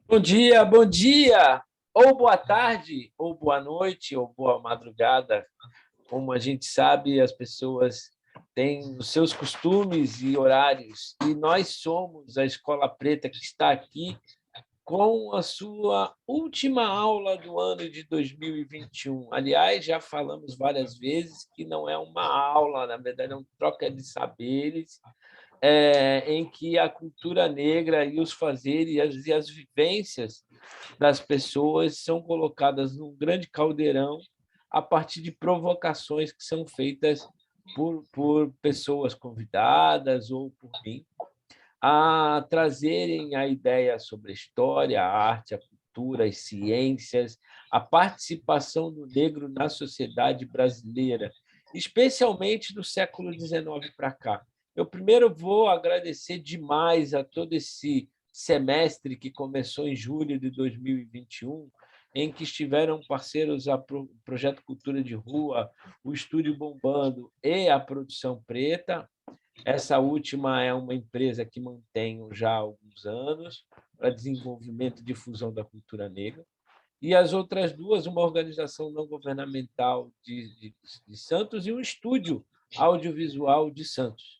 bom dia, ou boa tarde, ou boa noite, ou boa madrugada. Como a gente sabe, as pessoas têm os seus costumes e horários, e nós somos a Escola Preta que está aqui com a sua última aula do ano de 2021. Aliás, já falamos várias vezes que não é uma aula, na verdade, é um troca de saberes, em que a cultura negra e os fazeres e as vivências das pessoas são colocadas num grande caldeirão a partir de provocações que são feitas por pessoas convidadas ou por mim, a trazerem a ideia sobre a história, a arte, a cultura, as ciências, a participação do negro na sociedade brasileira, especialmente do século XIX para cá. Eu primeiro vou agradecer demais a todo esse semestre que começou em julho de 2021, em que estiveram parceiros o Projeto Cultura de Rua, o Estúdio Bombando e a Produção Preta. Essa última é uma empresa que mantenho já há alguns anos para desenvolvimento e difusão da cultura negra. E as outras duas, uma organização não governamental de Santos e um estúdio audiovisual de Santos.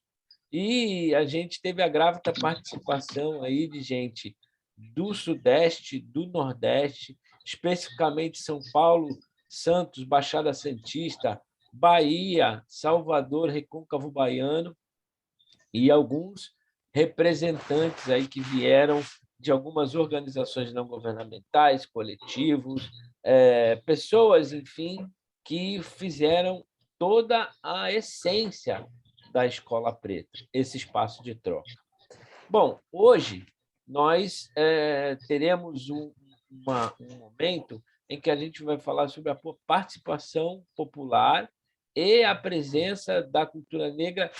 E a gente teve a grata participação aí de gente do Sudeste, do Nordeste, especificamente São Paulo, Santos, Baixada Santista, Bahia, Salvador, Recôncavo Baiano, e alguns representantes aí que vieram de algumas organizações não governamentais, coletivos, pessoas, enfim, que fizeram toda a essência da Escola Preta, esse espaço de troca. Bom, hoje nós teremos um momento em que a gente vai falar sobre a participação popular e a presença da cultura negra,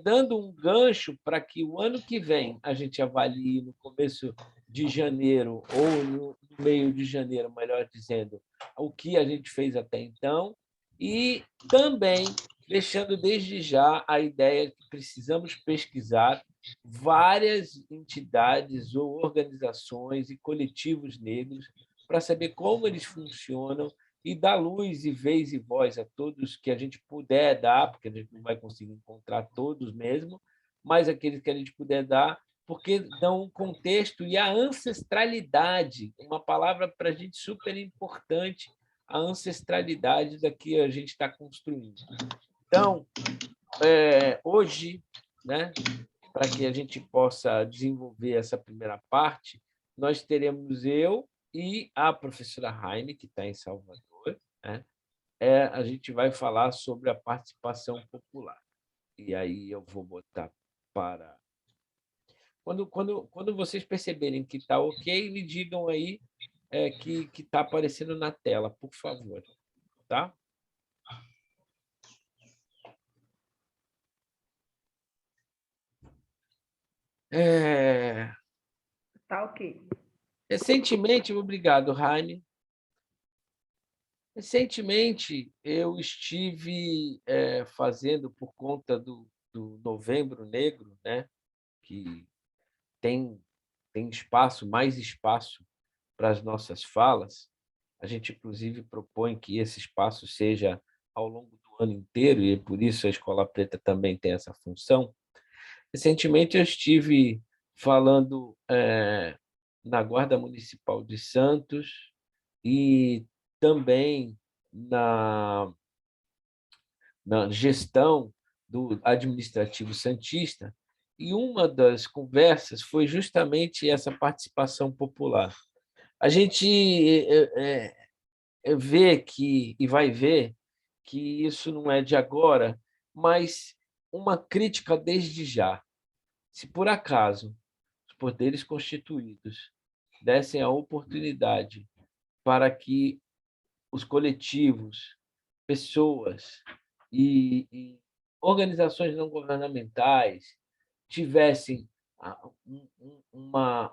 dando um gancho para que o ano que vem a gente avalie, no começo de janeiro, ou no meio de janeiro, melhor dizendo, o que a gente fez até então, e também deixando desde já a ideia de que precisamos pesquisar várias entidades ou organizações e coletivos negros para saber como eles funcionam e dar luz e vez e voz a todos que a gente puder dar, porque a gente não vai conseguir encontrar todos mesmo, mas aqueles que a gente puder dar, porque dão um contexto e a ancestralidade, uma palavra para a gente super importante, a ancestralidade da que a gente está construindo. Então, hoje, né, para que a gente possa desenvolver essa primeira parte, nós teremos eu e a professora Heine, que está em Salvador, né? A gente vai falar sobre a participação popular. E aí eu vou botar para... Quando vocês perceberem que está ok, me digam aí que está aparecendo na tela, por favor. Tá? Tá ok. Recentemente, obrigado, Heine. Recentemente, eu estive fazendo, por conta do Novembro Negro, né, que tem, tem espaço, mais espaço para as nossas falas. A gente, inclusive, propõe que esse espaço seja ao longo do ano inteiro, e por isso a Escola Preta também tem essa função. Recentemente, eu estive falando na Guarda Municipal de Santos e também na gestão do administrativo santista, e uma das conversas foi justamente essa participação popular. A gente vê que, e vai ver, que isso não é de agora, mas uma crítica desde já. Se por acaso os poderes constituídos dessem a oportunidade para que os coletivos, pessoas e organizações não governamentais tivessem uma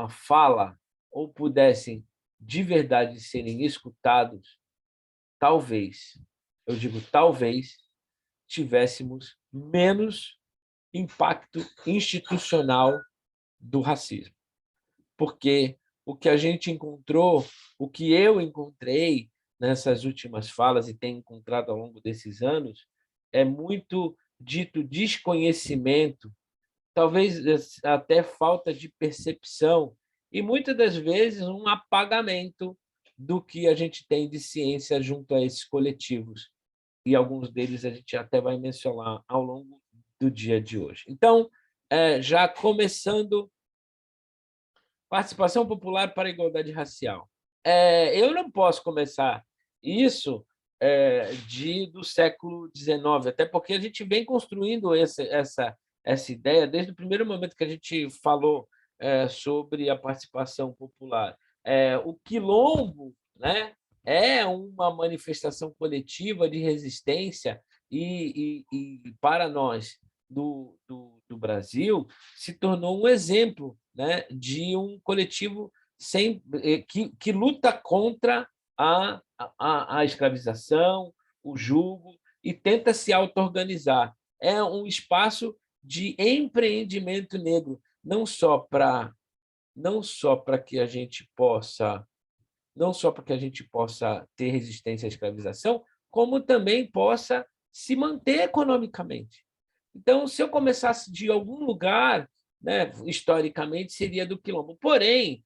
fala ou pudessem de verdade serem escutados, talvez, eu digo talvez, tivéssemos menos impacto institucional do racismo. Porque o que a gente encontrou, o que eu encontrei nessas últimas falas e tenho encontrado ao longo desses anos, é muito dito desconhecimento, talvez até falta de percepção, e muitas das vezes um apagamento do que a gente tem de ciência junto a esses coletivos. E alguns deles a gente até vai mencionar ao longo do dia de hoje. Então, já começando, participação popular para a igualdade racial. Eu não posso começar isso do século XIX, até porque a gente vem construindo essa ideia desde o primeiro momento que a gente falou sobre a participação popular. O quilombo, né, é uma manifestação coletiva de resistência e para nós do Brasil, se tornou um exemplo, né, de um coletivo que luta contra a escravização, o jugo, e tenta se auto-organizar. É um espaço de empreendimento negro, não só para que a gente possa ter resistência à escravização, como também possa se manter economicamente. Então, se eu começasse de algum lugar, né, historicamente, seria do quilombo. Porém,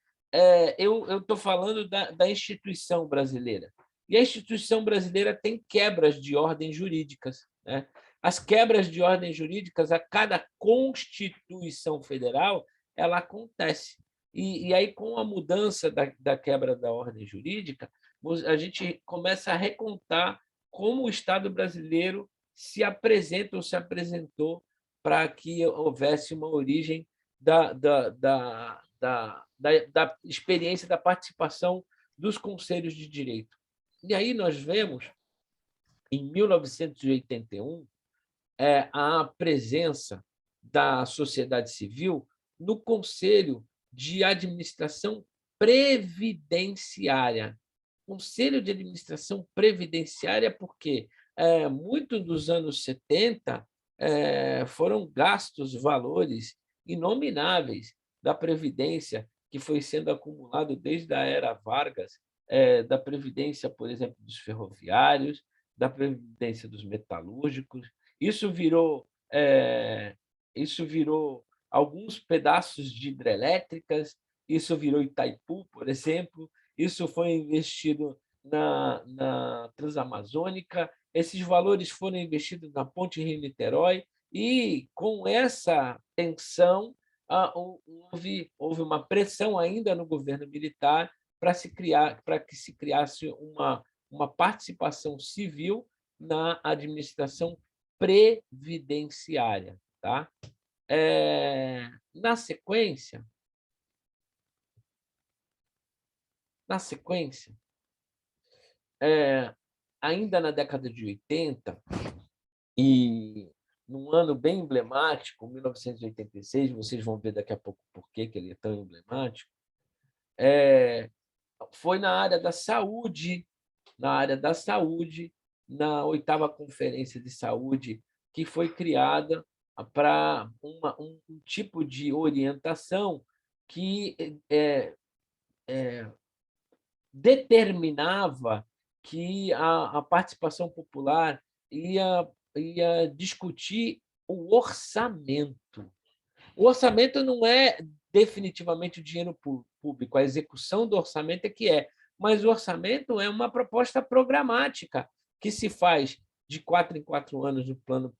eu estou falando da instituição brasileira. E a instituição brasileira tem quebras de ordem jurídicas, né? As quebras de ordem jurídicas, a cada Constituição Federal, ela acontece. E aí, com a mudança da quebra da ordem jurídica, a gente começa a recontar como o Estado brasileiro se apresenta ou se apresentou para que houvesse uma origem da experiência da participação dos conselhos de direito. E aí nós vemos, em 1981, a presença da sociedade civil no Conselho de Administração Previdenciária. Conselho de Administração Previdenciária, porque muito dos anos 70 foram gastos valores inomináveis da Previdência, que foi sendo acumulado desde a era Vargas, da Previdência, por exemplo, dos ferroviários, da Previdência dos metalúrgicos. Isso virou alguns pedaços de hidrelétricas, isso virou Itaipu, por exemplo, isso foi investido na Transamazônica, esses valores foram investidos na Ponte Rio-Niterói, e, com essa tensão, houve uma pressão ainda no governo militar para que se criasse uma participação civil na administração previdenciária. Tá? Na sequência, ainda na década de 80, e num ano bem emblemático, 1986, vocês vão ver daqui a pouco por que ele é tão emblemático, foi na área da saúde, na 8ª Conferência de Saúde, que foi criada para um tipo de orientação que determinava que a participação popular ia discutir o orçamento. O orçamento não é definitivamente o dinheiro público, a execução do orçamento é que é, mas o orçamento é uma proposta programática que se faz de 4 em 4 anos no plano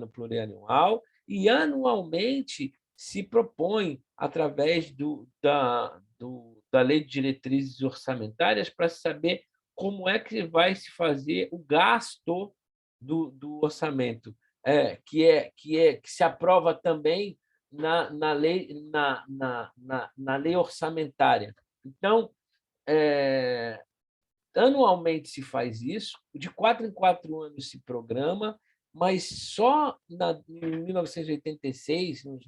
plurianual, e anualmente se propõe, através da Lei de Diretrizes Orçamentárias, para saber como é que vai se fazer o gasto do orçamento, que se aprova também na lei orçamentária. Então, anualmente se faz isso, de 4 em 4 anos se programa, mas só em 1986, nos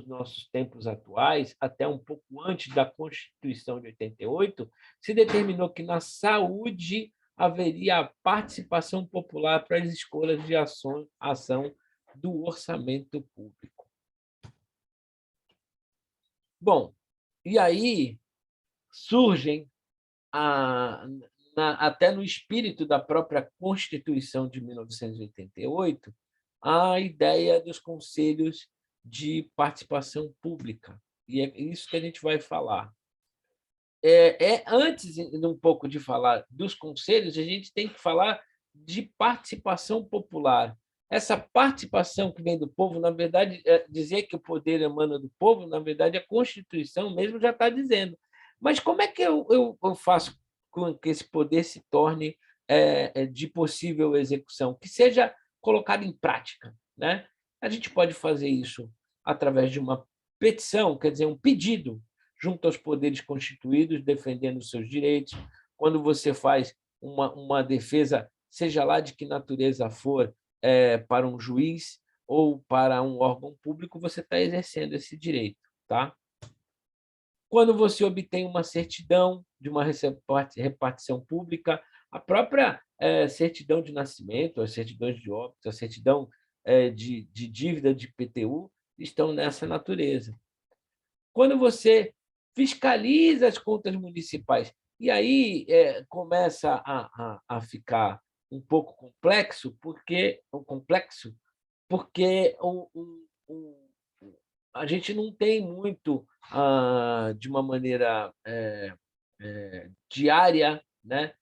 nossos tempos atuais, até um pouco antes da Constituição de 88, se determinou que na saúde haveria a participação popular para as escolhas de ação do orçamento público. Bom, E aí surgem, até no espírito da própria Constituição de 1988, a ideia dos conselhos de participação pública. E é isso que a gente vai falar. Antes de um pouco de falar dos conselhos, a gente tem que falar de participação popular. Essa participação que vem do povo, na verdade, dizer que o poder emana do povo, na verdade, a Constituição mesmo já está dizendo. Mas como é que eu faço com que esse poder se torne de possível execução, que seja colocado em prática, né? A gente pode fazer isso através de uma petição, quer dizer, um pedido junto aos poderes constituídos, defendendo os seus direitos. Quando você faz uma defesa, seja lá de que natureza for, para um juiz ou para um órgão público, você está exercendo esse direito. Tá? Quando você obtém uma certidão de uma repartição pública, a própria certidão de nascimento, as certidões de óbito, a certidão de dívida de IPTU, estão nessa natureza. Quando você fiscaliza as contas municipais, e aí começa a ficar um pouco complexo, porque a gente não tem muito, de uma maneira diária, né,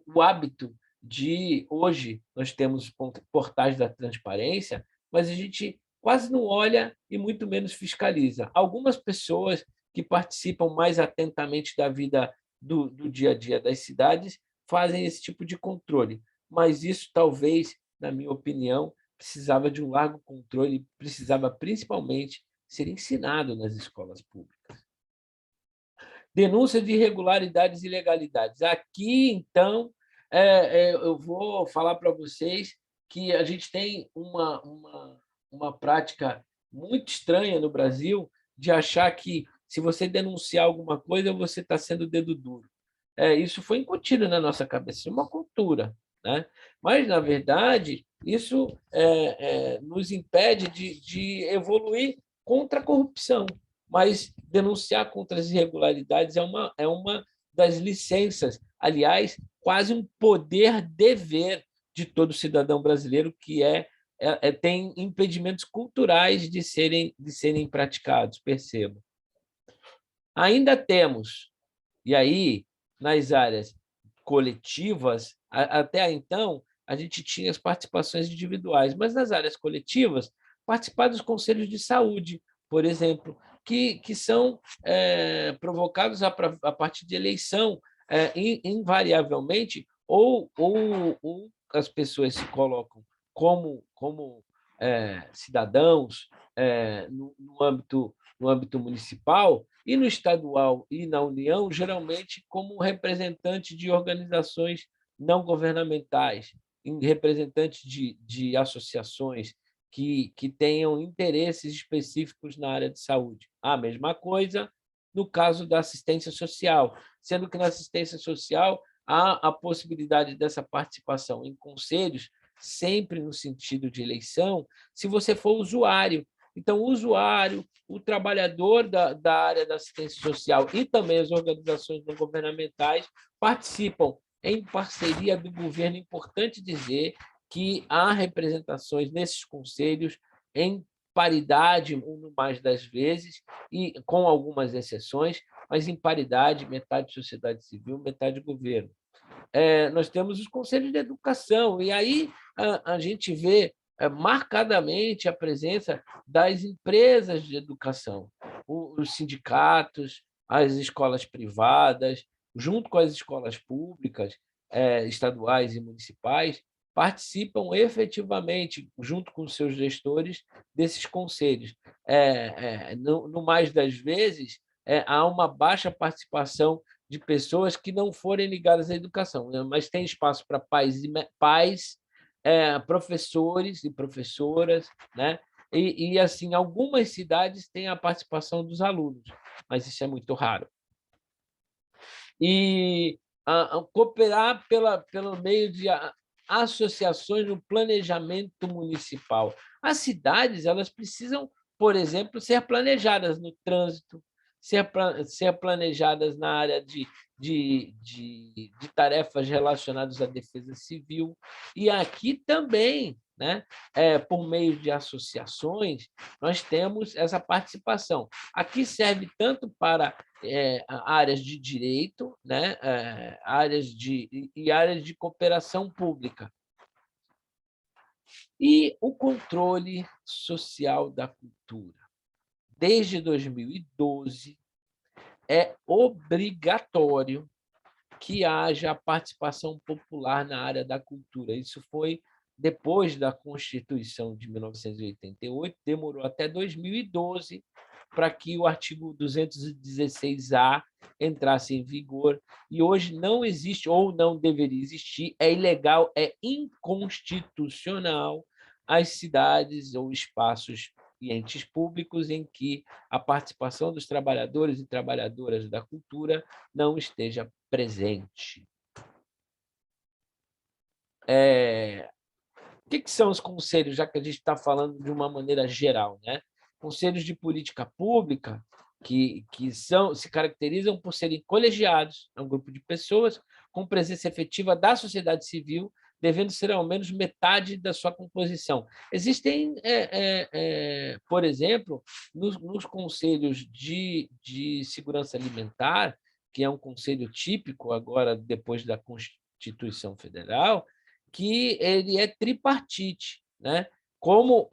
o hábito de, hoje, nós temos portais da transparência, mas a gente quase não olha e muito menos fiscaliza. Algumas pessoas que participam mais atentamente da vida do dia a dia das cidades fazem esse tipo de controle, mas isso talvez, na minha opinião, precisava de um largo controle, precisava principalmente ser ensinado nas escolas públicas. Denúncia de irregularidades e ilegalidades. Aqui, então, eu vou falar para vocês que a gente tem uma prática muito estranha no Brasil de achar que, se você denunciar alguma coisa, você está sendo dedo duro. Isso foi incutido na nossa cabeça, é uma cultura. Né? Mas, na verdade, isso nos impede de evoluir contra a corrupção. Mas denunciar contra as irregularidades é uma das licenças, aliás, quase um poder-dever de todo cidadão brasileiro, que tem impedimentos culturais de serem praticados, percebo. Ainda temos, e aí, nas áreas coletivas, até então, a gente tinha as participações individuais, mas nas áreas coletivas, participar dos conselhos de saúde, por exemplo, que são provocados a partir de eleição, invariavelmente, ou as pessoas se colocam como cidadãos no âmbito municipal, e no estadual e na União, geralmente como representante de organizações não governamentais, representantes de associações que tenham interesses específicos na área de saúde. A mesma coisa no caso da assistência social, sendo que na assistência social há a possibilidade dessa participação em conselhos, sempre no sentido de eleição, se você for usuário. Então, o usuário, o trabalhador da área da assistência social e também as organizações não governamentais participam em parceria do governo. É importante dizer que há representações nesses conselhos em paridade, no mais das vezes, e com algumas exceções, mas em paridade, metade sociedade civil, metade governo. Nós temos os conselhos de educação, e aí a gente vê marcadamente a presença das empresas de educação, os sindicatos, as escolas privadas, junto com as escolas públicas, estaduais e municipais, participam efetivamente, junto com seus gestores, desses conselhos. No mais das vezes, há uma baixa participação de pessoas que não forem ligadas à educação, né? Mas tem espaço para pais, professores e professoras, né? E assim, algumas cidades têm a participação dos alunos, mas isso é muito raro. E cooperar pelo meio de associações no planejamento municipal. As cidades, elas precisam, por exemplo, ser planejadas no trânsito, ser planejadas na área de tarefas relacionadas à defesa civil. E aqui também, né, por meio de associações, nós temos essa participação. Aqui serve tanto para áreas de direito, né, áreas de cooperação pública. E o controle social da cultura. Desde 2012, é obrigatório que haja a participação popular na área da cultura. Isso foi depois da Constituição de 1988, demorou até 2012 para que o artigo 216-A entrasse em vigor, e hoje não existe, ou não deveria existir, é ilegal, é inconstitucional as cidades ou espaços e entes públicos em que a participação dos trabalhadores e trabalhadoras da cultura não esteja presente. O que são os conselhos, já que a gente está falando de uma maneira geral, né? Conselhos de política pública que se caracterizam por serem colegiados, é um grupo de pessoas com presença efetiva da sociedade civil, devendo ser ao menos metade da sua composição. Existem, por exemplo, nos conselhos de segurança alimentar, que é um conselho típico agora, depois da Constituição Federal, que ele é tripartite, né? Como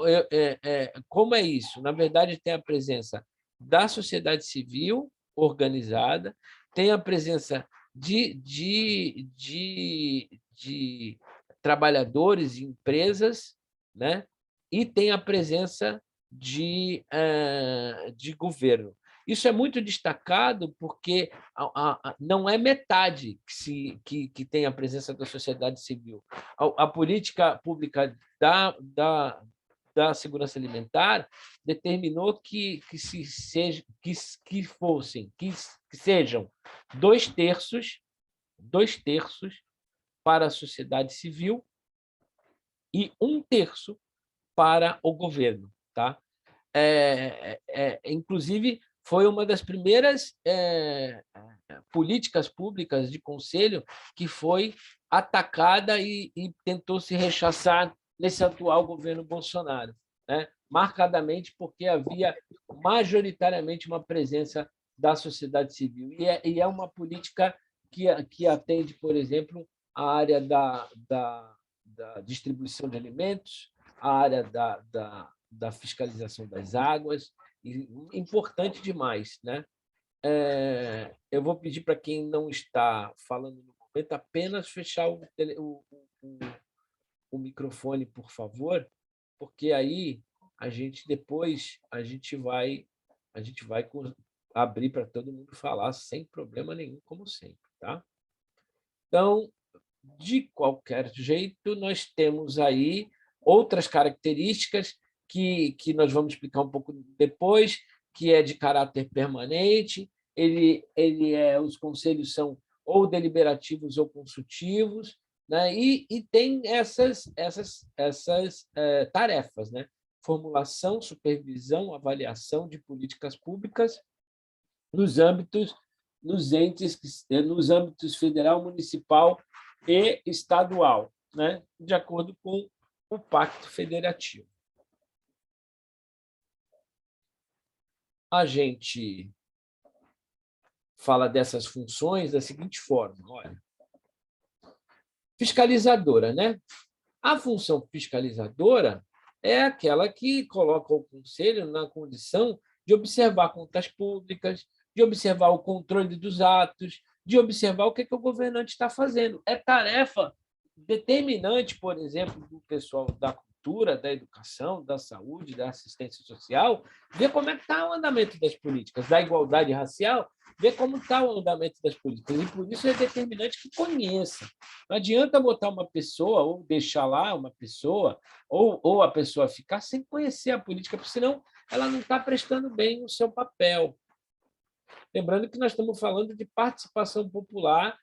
é isso? Na verdade, tem a presença da sociedade civil organizada, tem a presença de trabalhadores e empresas, né? E tem a presença de governo. Isso é muito destacado porque não é metade que tem a presença da sociedade civil. A política pública da segurança alimentar determinou que sejam 2/3 para a sociedade civil e 1/3 para o governo. Tá? Inclusive, foi uma das primeiras políticas públicas de conselho que foi atacada e tentou se rechaçar nesse atual governo Bolsonaro, né? Marcadamente porque havia majoritariamente uma presença da sociedade civil. E é uma política que atende, por exemplo, a área da distribuição de alimentos, a área da fiscalização das águas, importante demais, né? Eu vou pedir para quem não está falando no momento apenas fechar o microfone, por favor, porque aí depois a gente vai abrir para todo mundo falar sem problema nenhum, como sempre, tá? Então, de qualquer jeito, nós temos aí outras características que nós vamos explicar um pouco depois, que é de caráter permanente, os conselhos são ou deliberativos ou consultivos, né? E tem essas tarefas, né? Formulação, supervisão, avaliação de políticas públicas nos âmbitos federal, municipal e estadual, né? De acordo com o Pacto Federativo. A gente fala dessas funções da seguinte forma, olha, fiscalizadora, né? A função fiscalizadora é aquela que coloca o conselho na condição de observar contas públicas, de observar o controle dos atos, de observar o que o governante está fazendo. É tarefa determinante, por exemplo, do pessoal da cultura, da educação, da saúde, da assistência social, ver como é que está o andamento das políticas, da igualdade racial, ver como está o andamento das políticas. E, por isso, é determinante que conheça. Não adianta botar uma pessoa ou deixar lá uma pessoa ou a pessoa ficar sem conhecer a política, porque senão ela não está prestando bem o seu papel. Lembrando que nós estamos falando de participação popular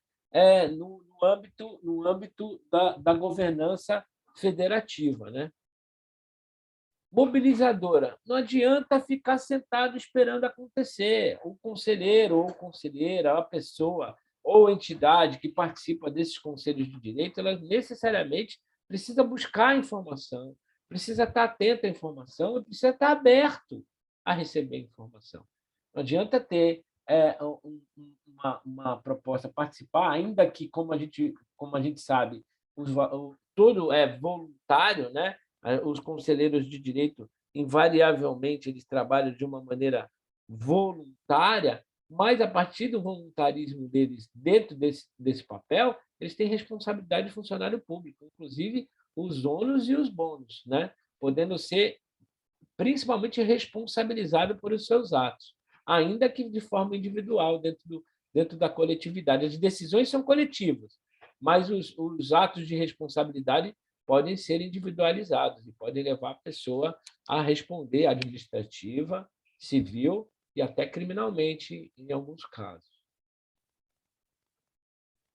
no âmbito da governança federativa, né? mobilizadora. Não adianta ficar sentado esperando acontecer. O conselheiro ou conselheira, a pessoa ou entidade que participa desses conselhos de direito, ela necessariamente precisa buscar informação, precisa estar atento à informação e precisa estar aberto a receber informação. Não adianta ter uma proposta, participar, ainda que, como a gente sabe, tudo é voluntário, né? Os conselheiros de direito, invariavelmente, eles trabalham de uma maneira voluntária, mas, a partir do voluntarismo deles, dentro desse papel, eles têm responsabilidade de funcionário público, inclusive os ônus e os bônus, né? Podendo ser principalmente responsabilizado por os seus atos, ainda que de forma individual, dentro da coletividade. As decisões são coletivas, mas os atos de responsabilidade podem ser individualizados e podem levar a pessoa a responder administrativa, civil e até criminalmente, em alguns casos.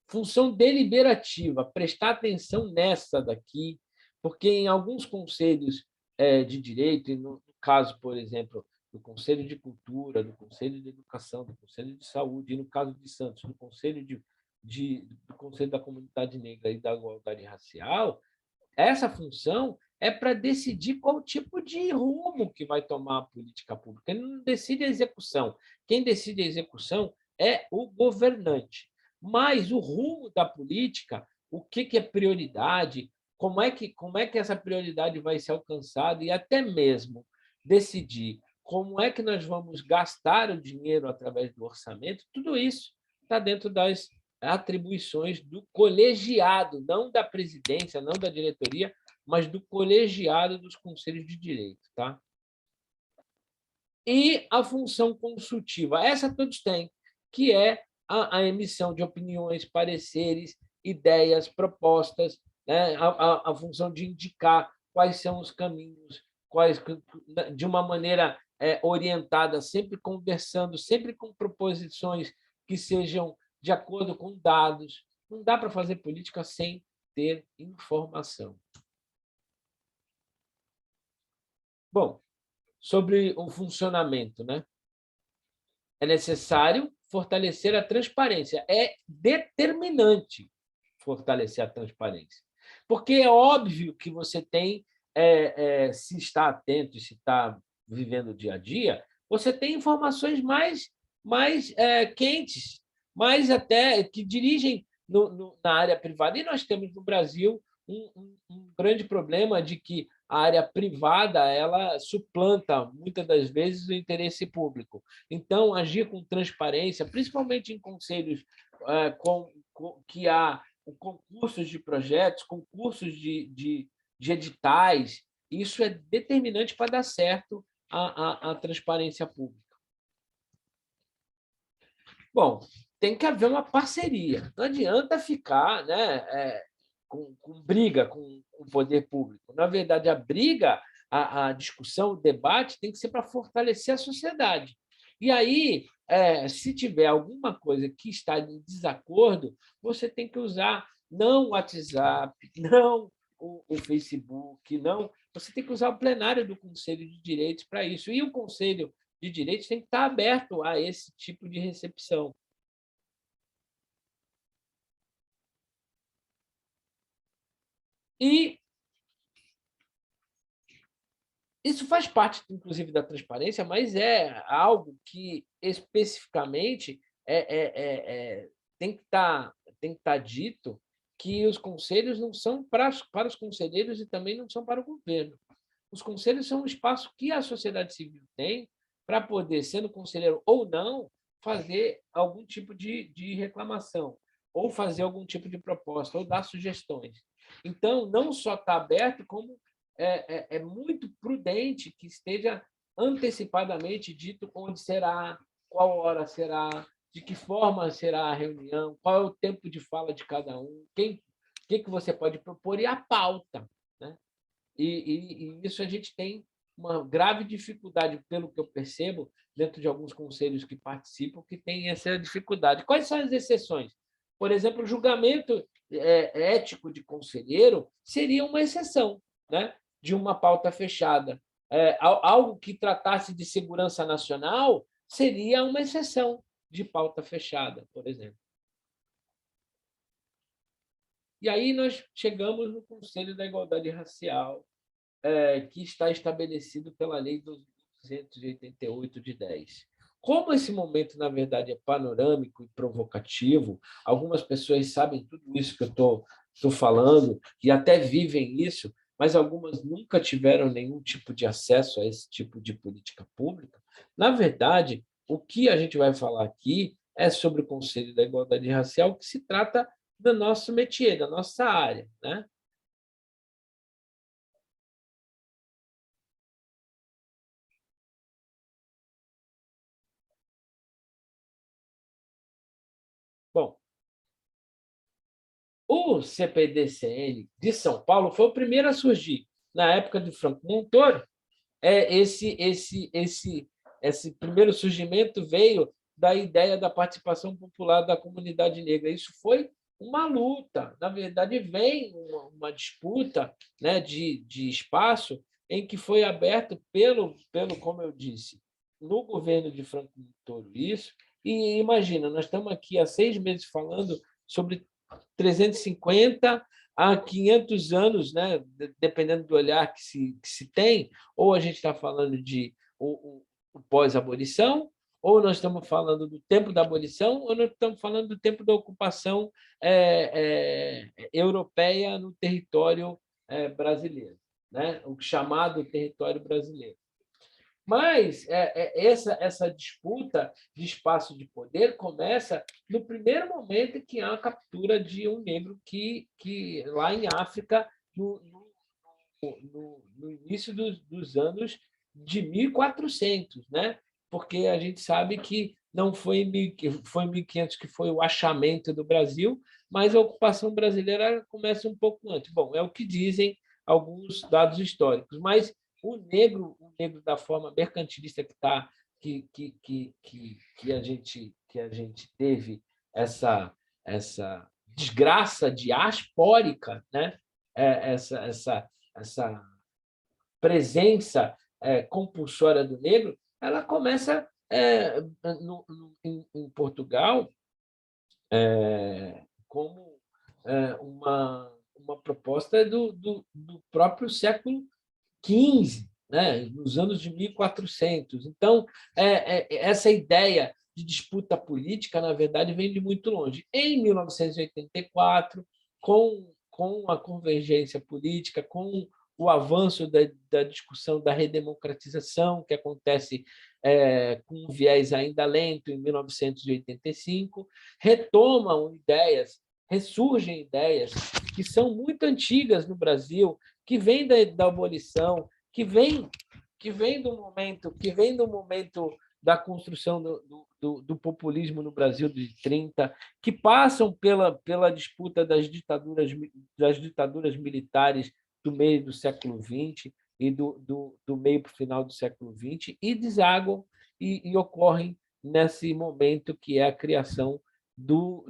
Função deliberativa, prestar atenção nessa daqui, porque em alguns conselhos de direito, e no caso, por exemplo, do Conselho de Cultura, do Conselho de Educação, do Conselho de Saúde, e no caso de Santos, do Conselho do Conselho da Comunidade Negra e da Igualdade Racial, essa função é para decidir qual tipo de rumo que vai tomar a política pública. Ele não decide a execução. Quem decide a execução é o governante. Mas o rumo da política, o que é prioridade, como é que essa prioridade vai ser alcançada e até mesmo decidir como é que nós vamos gastar o dinheiro através do orçamento, tudo isso está dentro das atribuições do colegiado, não da presidência, não da diretoria, mas do colegiado dos conselhos de direito. Tá? E a função consultiva, essa todos têm, que é a emissão de opiniões, pareceres, ideias, propostas, né? A função de indicar quais são os caminhos, de uma maneira orientada, sempre conversando, sempre com proposições que sejam de acordo com dados. Não dá para fazer política sem ter informação. Bom, sobre o funcionamento, né? É necessário fortalecer a transparência. É determinante fortalecer a transparência. Porque é óbvio que você tem, se está atento e se está vivendo o dia a dia, você tem informações mais quentes, mais até que dirigem na área privada. E nós temos no Brasil um grande problema de que a área privada ela suplanta, muitas das vezes, o interesse público. Então, agir com transparência, principalmente em conselhos que há concursos de projetos, concursos de editais, isso é determinante para dar certo a transparência pública. Bom, tem que haver uma parceria. Não adianta ficar, né, com briga com o poder público. Na verdade, a briga, a discussão, o debate tem que ser para fortalecer a sociedade. E aí, se tiver alguma coisa que está em desacordo, você tem que usar não o WhatsApp, não o Facebook, não. Você tem que usar o plenário do Conselho de Direitos para isso. E o Conselho de Direitos tem que estar aberto a esse tipo de recepção. E isso faz parte, inclusive, da transparência, mas é algo que, especificamente, tem que estar dito que os conselhos não são para os conselheiros e também não são para o governo. Os conselhos são um espaço que a sociedade civil tem para poder, sendo conselheiro ou não, fazer algum tipo de reclamação, ou fazer algum tipo de proposta, ou dar sugestões. Então, não só está aberto, como é muito prudente que esteja antecipadamente dito onde será, qual hora será, de que forma será a reunião, qual é o tempo de fala de cada um, o que você pode propor e a pauta. Né? E isso a gente tem uma grave dificuldade, pelo que eu percebo, dentro de alguns conselhos que participam, que tem essa dificuldade. Quais são as exceções? Por exemplo, o julgamento ético de conselheiro seria uma exceção, né? De uma pauta fechada. algo que tratasse de segurança nacional seria uma exceção de pauta fechada, por exemplo. E aí nós chegamos no Conselho da Igualdade Racial, que está estabelecido pela Lei 288 de 10. Como esse momento, na verdade, é panorâmico e provocativo, algumas pessoas sabem tudo isso que eu estou falando e até vivem isso, mas algumas nunca tiveram nenhum tipo de acesso a esse tipo de política pública. Na verdade, o que a gente vai falar aqui é sobre o Conselho da Igualdade Racial, que se trata do nosso métier, da nossa área, né? Bom, o CPDCN de São Paulo foi o primeiro a surgir. Na época de Franco Montoro, esse primeiro surgimento veio da ideia da participação popular da comunidade negra. Isso foi uma luta, na verdade, vem uma disputa, né, de espaço em que foi aberto como eu disse, no governo de Franco Montoro isso. E imagina, nós estamos aqui há 6 meses falando sobre 350 a 500 anos, né? Dependendo do olhar que se tem, ou a gente está falando de o pós-abolição, ou nós estamos falando do tempo da abolição, ou nós estamos falando do tempo da ocupação europeia no território brasileiro, né? O chamado território brasileiro. Mas essa disputa de espaço de poder começa no primeiro momento que há a captura de um negro que lá em África, no início dos anos de 1400, né? Porque a gente sabe que não foi em 1500 que foi o achamento do Brasil, mas a ocupação brasileira começa um pouco antes. Bom, é o que dizem alguns dados históricos, mas o negro da forma mercantilista que a gente teve essa desgraça diaspórica, né? Essa presença compulsória do negro, ela começa em Portugal como uma proposta do próprio século XV, né? Nos anos de 1400. Então, essa ideia de disputa política, na verdade, vem de muito longe. Em 1984, com a convergência política, com o avanço da discussão da redemocratização, que acontece com um viés ainda lento em 1985, ressurgem ideias que são muito antigas no Brasil, que vêm da abolição, que vem do momento da construção do populismo no Brasil de 30, que passam pela disputa das ditaduras militares do meio do século XX e do meio para o final do século XX, e desaguam e ocorrem nesse momento que é a criação do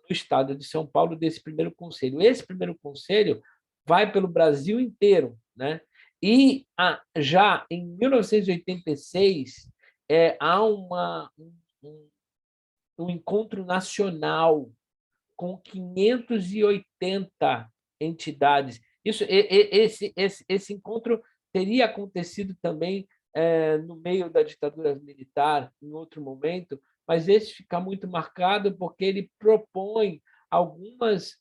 Estado de São Paulo, desse primeiro conselho. Esse primeiro conselho vai pelo Brasil inteiro, né? E já em 1986 há um encontro nacional com 580 entidades. Esse encontro teria acontecido também no meio da ditadura militar, em outro momento, mas esse fica muito marcado porque ele propõe algumas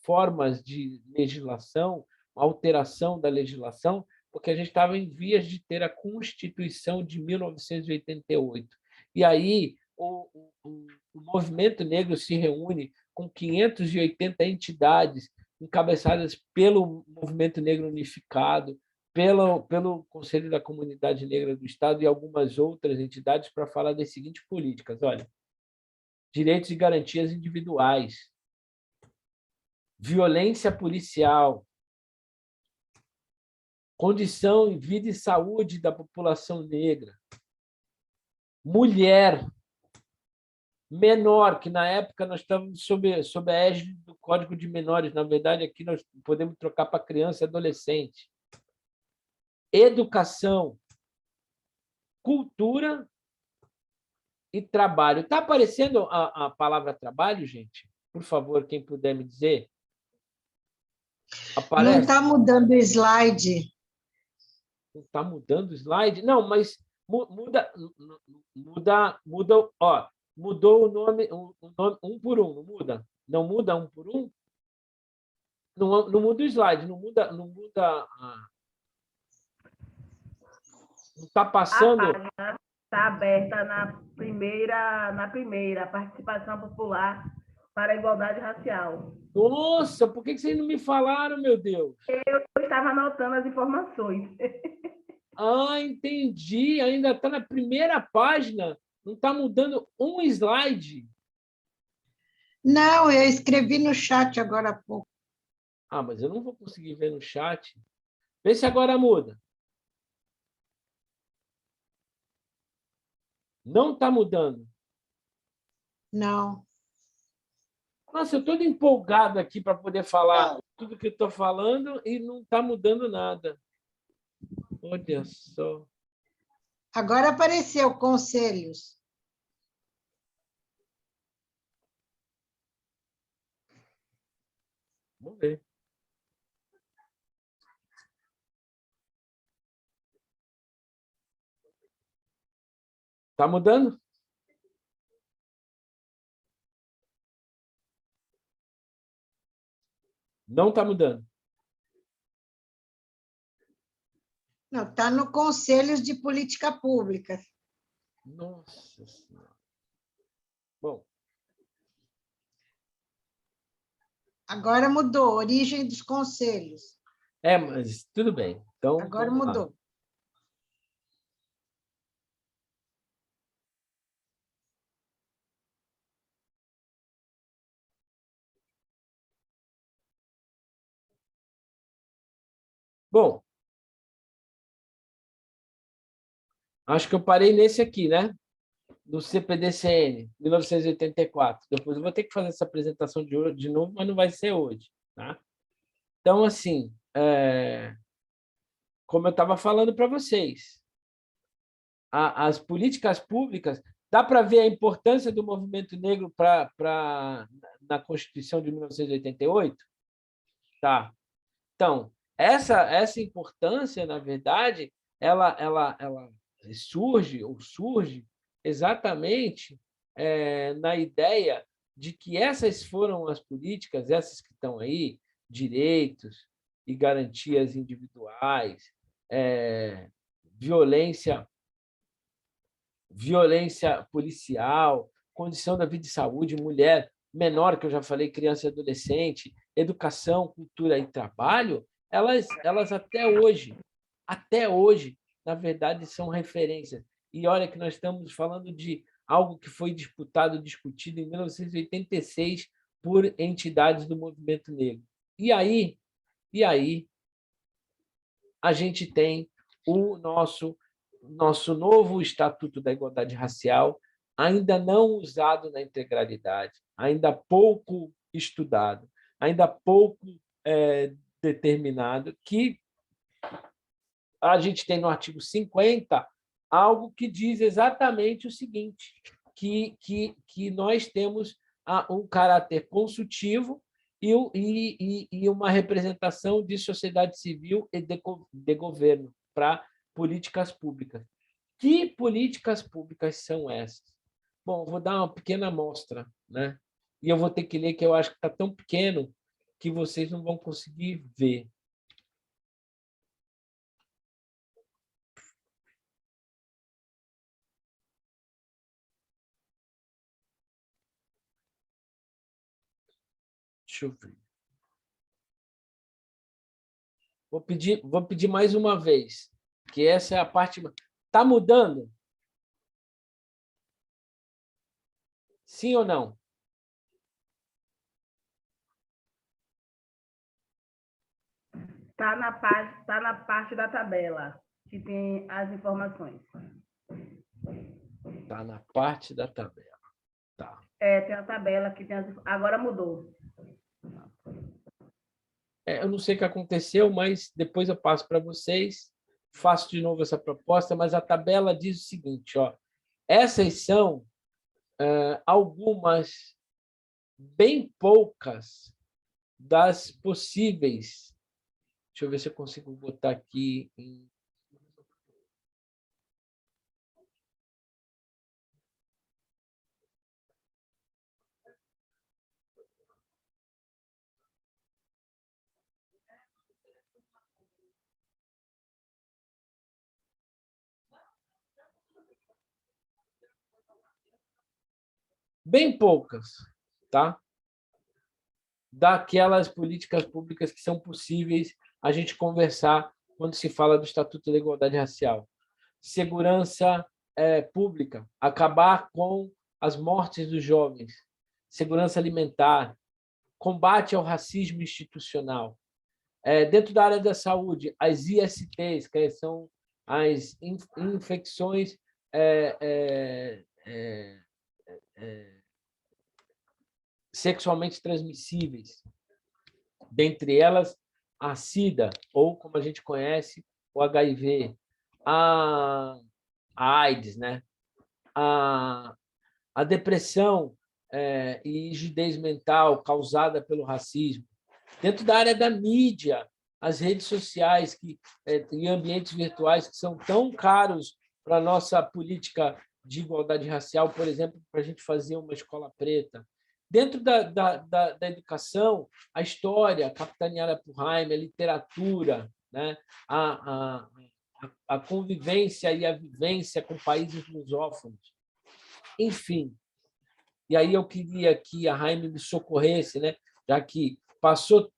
formas de legislação, alteração da legislação, porque a gente estava em vias de ter a Constituição de 1988. E aí o movimento negro se reúne com 580 entidades encabeçadas pelo Movimento Negro Unificado, pelo Conselho da Comunidade Negra do Estado e algumas outras entidades para falar das seguintes políticas. Olha, direitos e garantias individuais, violência policial, condição em vida e saúde da população negra, mulher, menor, que na época nós estávamos sob a égide do Código de Menores, na verdade aqui nós podemos trocar para criança e adolescente. educação, cultura e trabalho. Está aparecendo a palavra trabalho, gente? Por favor, quem puder me dizer. Não Aparece? está mudando o slide. Não está mudando o slide? Não, mas muda, ó, mudou o nome um por um, não muda? Não muda um por um? Não muda o slide, não muda, não está passando. A página está aberta na primeira, participação popular para a igualdade racial. Nossa, por que vocês não me falaram, meu Deus? Eu estava anotando as informações. Ah, entendi. Ainda está na primeira página. Não está mudando um slide. Não, eu escrevi no chat agora há pouco. Ah, mas eu não vou conseguir ver no chat. Vê se agora muda. Não está mudando. Não. Nossa, eu estou todo empolgado aqui para poder falar tudo que eu estou falando e não está mudando nada. Olha só. Agora apareceu conselhos. Vamos ver. Está mudando? Não está mudando. Não, está no Conselhos de Política Pública. Nossa Senhora. Bom, Agora mudou, origem dos conselhos. mas tudo bem. Então, Agora vamos lá. mudou. Bom, acho que eu parei nesse aqui, né? Do CPDCN, 1984. Depois eu vou ter que fazer essa apresentação de novo, mas não vai ser hoje. Tá? Então, assim, como eu estava falando para vocês, as políticas públicas, dá para ver a importância do movimento negro na Constituição de 1988? Tá. Então, essa importância, na verdade, ela surge exatamente na ideia de que essas foram as políticas, essas que estão aí, direitos e garantias individuais, violência policial, condição da vida e saúde, mulher menor, que eu já falei, criança e adolescente, educação, cultura e trabalho, elas até hoje, na verdade, são referências. E olha que nós estamos falando de algo que foi disputado, discutido em 1986 por entidades do movimento negro. E aí a gente tem o nosso novo Estatuto da Igualdade Racial, ainda não usado na integralidade, ainda pouco estudado, ainda pouco determinado, que a gente tem no artigo 50 algo que diz exatamente o seguinte, que nós temos um caráter consultivo e uma representação de sociedade civil e de governo para políticas públicas. Que políticas públicas são essas? Bom, vou dar uma pequena amostra, né? E eu vou ter que ler, que eu acho que está tão pequeno que vocês não vão conseguir ver. Deixa eu ver. Vou pedir mais uma vez, que essa é a parte... Está mudando? Sim ou não? Está na parte da tabela, que tem as informações. Está na parte da tabela. Tá. Tem a tabela que tem agora mudou. Eu não sei o que aconteceu, mas depois eu passo para vocês. faço de novo essa proposta, mas a tabela diz o seguinte, ó, essas são algumas, bem poucas, das possíveis. Deixa eu ver se eu consigo botar aqui em... Bem poucas, tá? Daquelas políticas públicas que são possíveis a gente conversar quando se fala do Estatuto da Igualdade Racial. Segurança pública, acabar com as mortes dos jovens, segurança alimentar, combate ao racismo institucional. Dentro da área da saúde, as ISTs, que são as infecções sexualmente transmissíveis, dentre elas a SIDA, ou, como a gente conhece, o HIV, a AIDS, né? a depressão e rigidez mental causada pelo racismo. Dentro da área da mídia, as redes sociais e ambientes virtuais que são tão caros para a nossa política de igualdade racial, por exemplo, para a gente fazer uma escola preta. Dentro da educação, a história, capitaneada por Jaime, a literatura, né? a convivência e a vivência com países lusófonos. Enfim, e aí eu queria que a Jaime me socorresse, né? Já que passou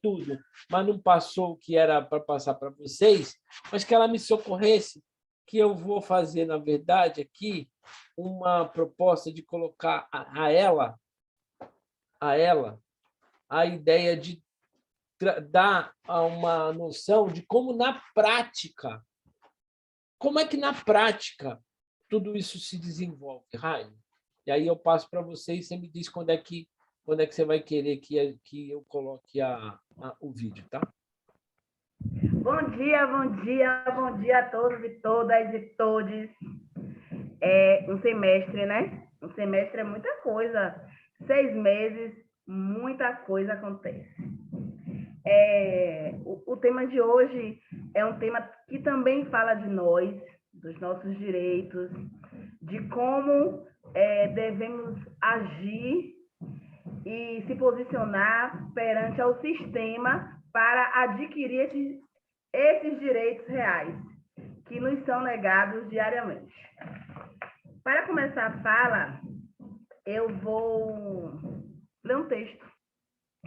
tudo, mas não passou o que era para passar para vocês, mas que ela me socorresse, que eu vou fazer, na verdade, aqui uma proposta de colocar a ela a ideia de dar uma noção de como, na prática, como é que, na prática, tudo isso se desenvolve, Jaime? E aí eu passo para você e você me diz quando é que você vai querer que eu coloque o vídeo, tá? Bom dia, bom dia, bom dia a todos e todas e todes. Um semestre, né? Um semestre é muita coisa. 6 meses, muita coisa acontece. O tema de hoje é um tema que também fala de nós, dos nossos direitos, de como devemos agir e se posicionar perante ao sistema para adquirir esses direitos reais que nos são negados diariamente. Para começar a fala, eu vou ler um texto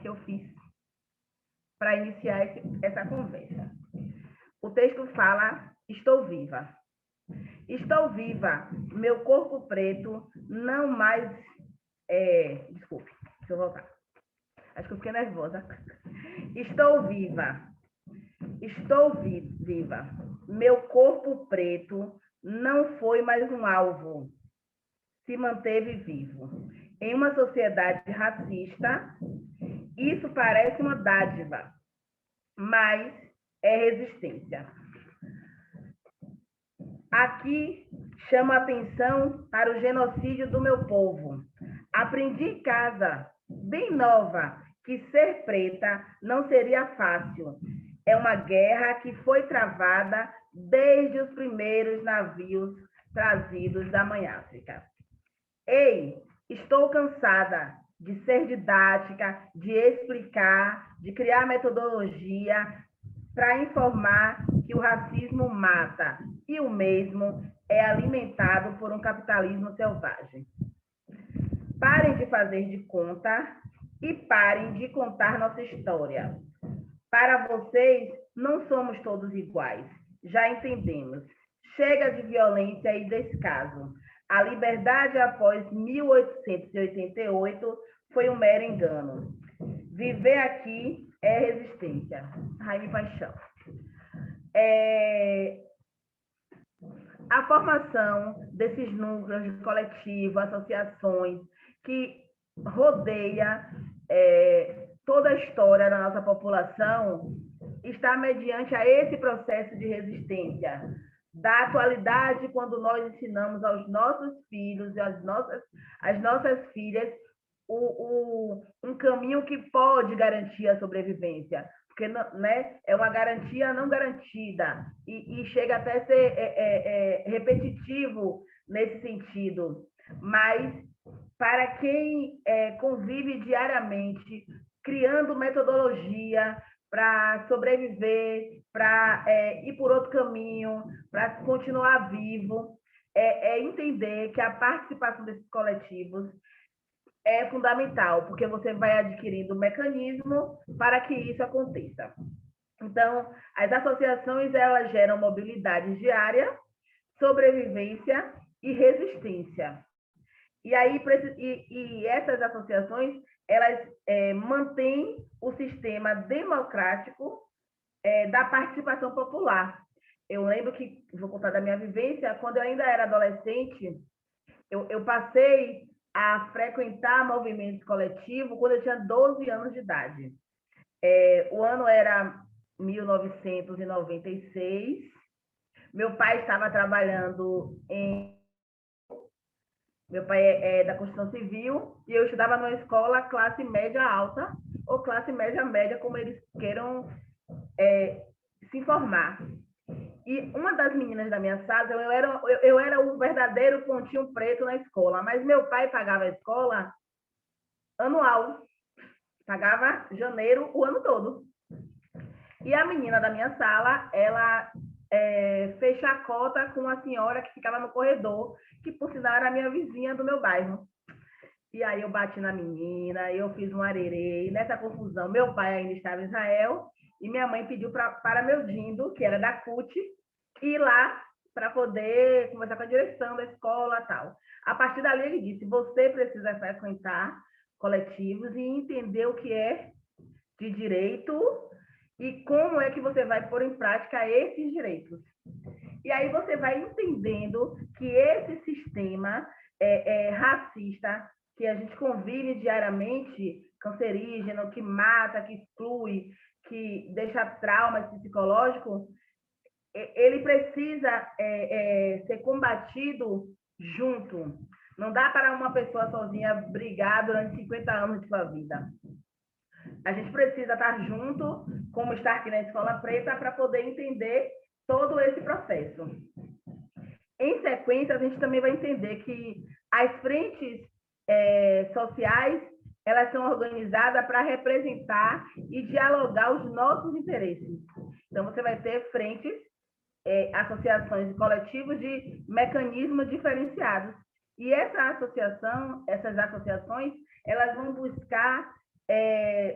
que eu fiz para iniciar essa conversa. O texto fala: estou viva. Estou viva, meu corpo preto não mais... Desculpe, deixa eu voltar. Acho que eu fiquei nervosa. Estou viva. Estou viva. Meu corpo preto não foi mais um alvo. Se manteve vivo. Em uma sociedade racista, isso parece uma dádiva, mas é resistência. Aqui chamo a atenção para o genocídio do meu povo. Aprendi em casa, bem nova, que ser preta não seria fácil. É uma guerra que foi travada desde os primeiros navios trazidos da Mãe África. Ei, estou cansada de ser didática, de explicar, de criar metodologia para informar que o racismo mata e o mesmo é alimentado por um capitalismo selvagem. Parem de fazer de conta e parem de contar nossa história. Para vocês, não somos todos iguais. Já entendemos. Chega de violência e descaso. A liberdade após 1888 foi um mero engano. Viver aqui é resistência. Jaime Paixão. A formação desses núcleos de coletivo, associações, que rodeia toda a história da nossa população, está mediante a esse processo de resistência da atualidade, quando nós ensinamos aos nossos filhos e às nossas filhas um caminho que pode garantir a sobrevivência, porque, né, é uma garantia não garantida e chega até a ser repetitivo nesse sentido, mas para quem convive diariamente, criando metodologia para sobreviver, para ir por outro caminho, para continuar vivo, entender que a participação desses coletivos é fundamental, porque você vai adquirindo mecanismo para que isso aconteça. Então, as associações, elas geram mobilidade diária, sobrevivência e resistência. E aí, essas associações, elas mantêm o sistema democrático da participação popular. Eu lembro que, vou contar da minha vivência, quando eu ainda era adolescente, eu passei a frequentar movimentos coletivos quando eu tinha 12 anos de idade. O ano era 1996. Meu pai estava trabalhando Meu pai é da construção civil e eu estudava numa escola classe média alta ou classe média média, como eles queiram se informar. E uma das meninas da minha sala, eu era o verdadeiro pontinho preto na escola, mas meu pai pagava a escola anual, pagava janeiro o ano todo. E a menina da minha sala, ela fez chacota com a senhora que ficava no corredor, que por sinal era a minha vizinha do meu bairro. E aí eu bati na menina, eu fiz um arerê, e nessa confusão meu pai ainda estava em Israel, e minha mãe pediu para meu dindo, que era da CUT, ir lá para poder conversar com a direção da escola e tal. A partir dali ele disse, você precisa frequentar coletivos e entender o que é de direito e como é que você vai pôr em prática esses direitos. E aí você vai entendendo que esse sistema racista, que a gente convive diariamente, cancerígeno, que mata, que exclui, que deixa traumas psicológicos, ele precisa ser combatido junto. Não dá para uma pessoa sozinha brigar durante 50 anos de sua vida. A gente precisa estar junto, como estar aqui na Escola Preta, para poder entender todo esse processo. Em sequência, a gente também vai entender que as frentes sociais, elas são organizadas para representar e dialogar os nossos interesses. Então, você vai ter frentes, associações e coletivos de mecanismos diferenciados. E essas associações, elas vão buscar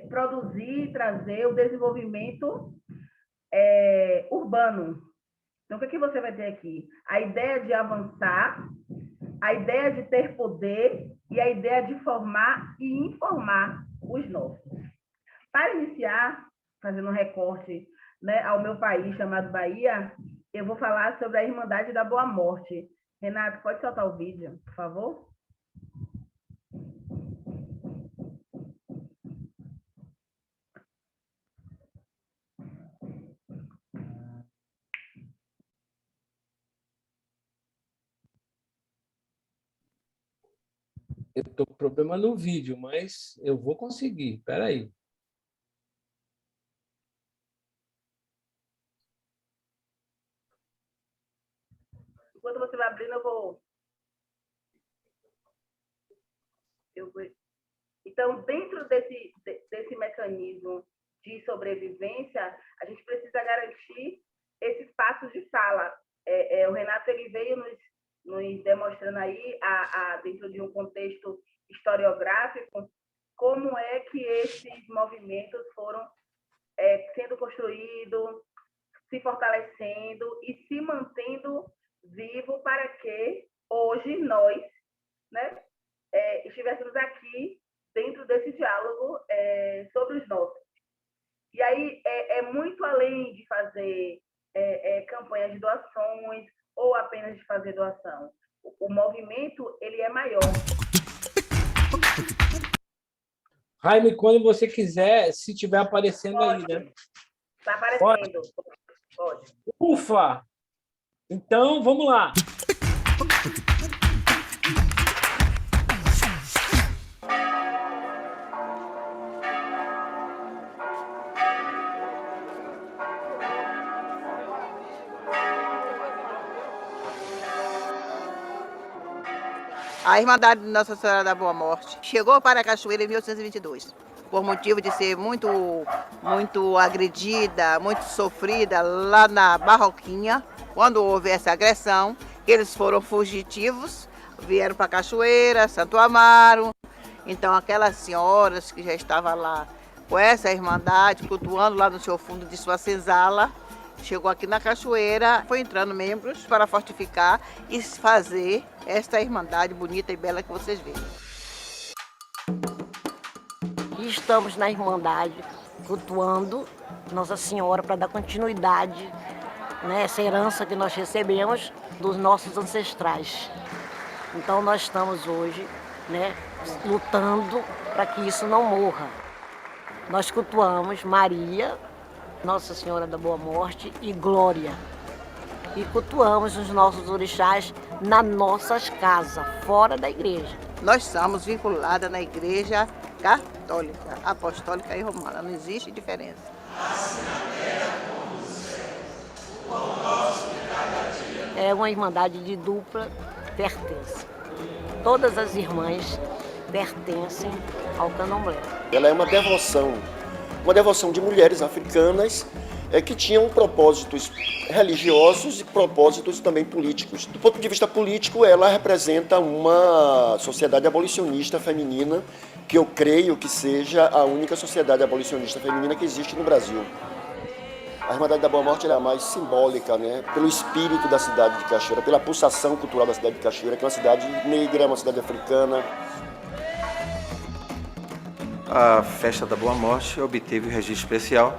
produzir, trazer o desenvolvimento urbano. Então, o que você vai ter aqui? A ideia de avançar, a ideia de ter poder e a ideia de formar e informar os nossos. Para iniciar, fazendo um recorte, né, ao meu país chamado Bahia, eu vou falar sobre a Irmandade da Boa Morte. Renato, pode soltar o vídeo, por favor? Eu estou com problema no vídeo, mas eu vou conseguir. Espera aí. Enquanto você vai abrindo, eu vou... Então, dentro desse mecanismo de sobrevivência, a gente precisa garantir esses espaços de fala. O Renato, ele veio nos demonstrando aí, dentro de um contexto historiográfico, como é que esses movimentos foram sendo construídos, se fortalecendo e se mantendo vivo para que hoje nós, né, estivéssemos aqui dentro desse diálogo sobre os nossos. E aí é muito além de fazer campanhas de doações ou apenas de fazer doação. O movimento, ele é maior. Jaime, quando você quiser, se estiver aparecendo aí, né? Está aparecendo. Pode. Ufa! Então, vamos lá. A Irmandade de Nossa Senhora da Boa Morte chegou para a Cachoeira em 1822, por motivo de ser muito agredida, muito sofrida lá na Barroquinha. Quando houve essa agressão, eles foram fugitivos, vieram para a Cachoeira, Santo Amaro. Então aquelas senhoras que já estavam lá com essa Irmandade, cultuando lá no seu fundo de sua senzala, chegou aqui na Cachoeira, foi entrando membros para fortificar e fazer esta Irmandade bonita e bela que vocês veem. Estamos na Irmandade, cultuando Nossa Senhora para dar continuidade, né, essa herança que nós recebemos dos nossos ancestrais. Então nós estamos hoje, né, lutando para que isso não morra. Nós cultuamos Maria, Nossa Senhora da Boa Morte e Glória. E cultuamos os nossos orixás nas nossas casas, fora da igreja. Nós somos vinculadas na igreja católica, apostólica e romana. Não existe diferença. É uma irmandade de dupla pertença. Todas as irmãs pertencem ao candomblé. Ela é uma devoção de mulheres africanas que tinham propósitos religiosos e propósitos também políticos. Do ponto de vista político, ela representa uma sociedade abolicionista feminina, que eu creio que seja a única sociedade abolicionista feminina que existe no Brasil. A Irmandade da Boa Morte é a mais simbólica, né? Pelo espírito da cidade de Cachoeira, pela pulsação cultural da cidade de Cachoeira, que é uma cidade negra, uma cidade africana. A Festa da Boa Morte obteve o registro especial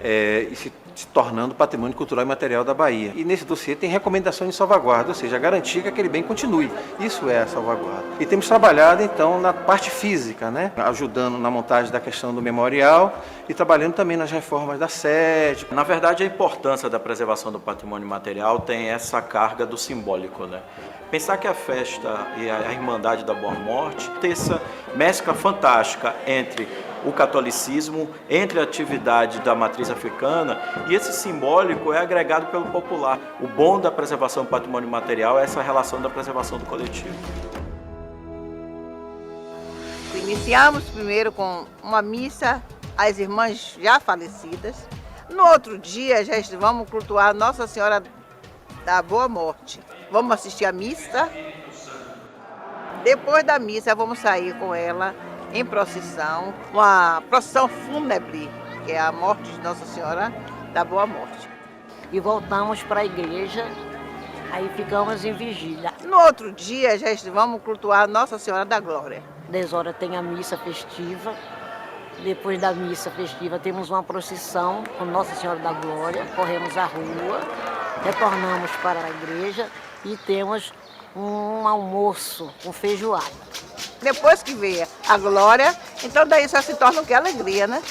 e se tornando patrimônio cultural e material da Bahia. E nesse dossiê tem recomendações de salvaguarda, ou seja, garantir que aquele bem continue. Isso é a salvaguarda. E temos trabalhado, então, na parte física, né? Ajudando na montagem da questão do memorial e trabalhando também nas reformas da sede. Na verdade, a importância da preservação do patrimônio material tem essa carga do simbólico, né? Pensar que a festa e a Irmandade da Boa Morte tem essa mescla fantástica entre o catolicismo, entre a atividade da matriz africana, e esse simbólico é agregado pelo popular. O bom da preservação do patrimônio material é essa relação da preservação do coletivo. Iniciamos primeiro com uma missa às irmãs já falecidas. No outro dia já vamos cultuar Nossa Senhora da Boa Morte. Vamos assistir a missa. Depois da missa vamos sair com ela em procissão, uma procissão fúnebre, que é a morte de Nossa Senhora da Boa Morte. E voltamos para a igreja, aí ficamos em vigília. No outro dia já vamos cultuar Nossa Senhora da Glória. 10 horas tem a missa festiva. Depois da missa festiva temos uma procissão com Nossa Senhora da Glória, corremos a rua, retornamos para a igreja e temos um almoço com feijoada. Depois que veio a glória, então daí só se torna o que? Alegria, né?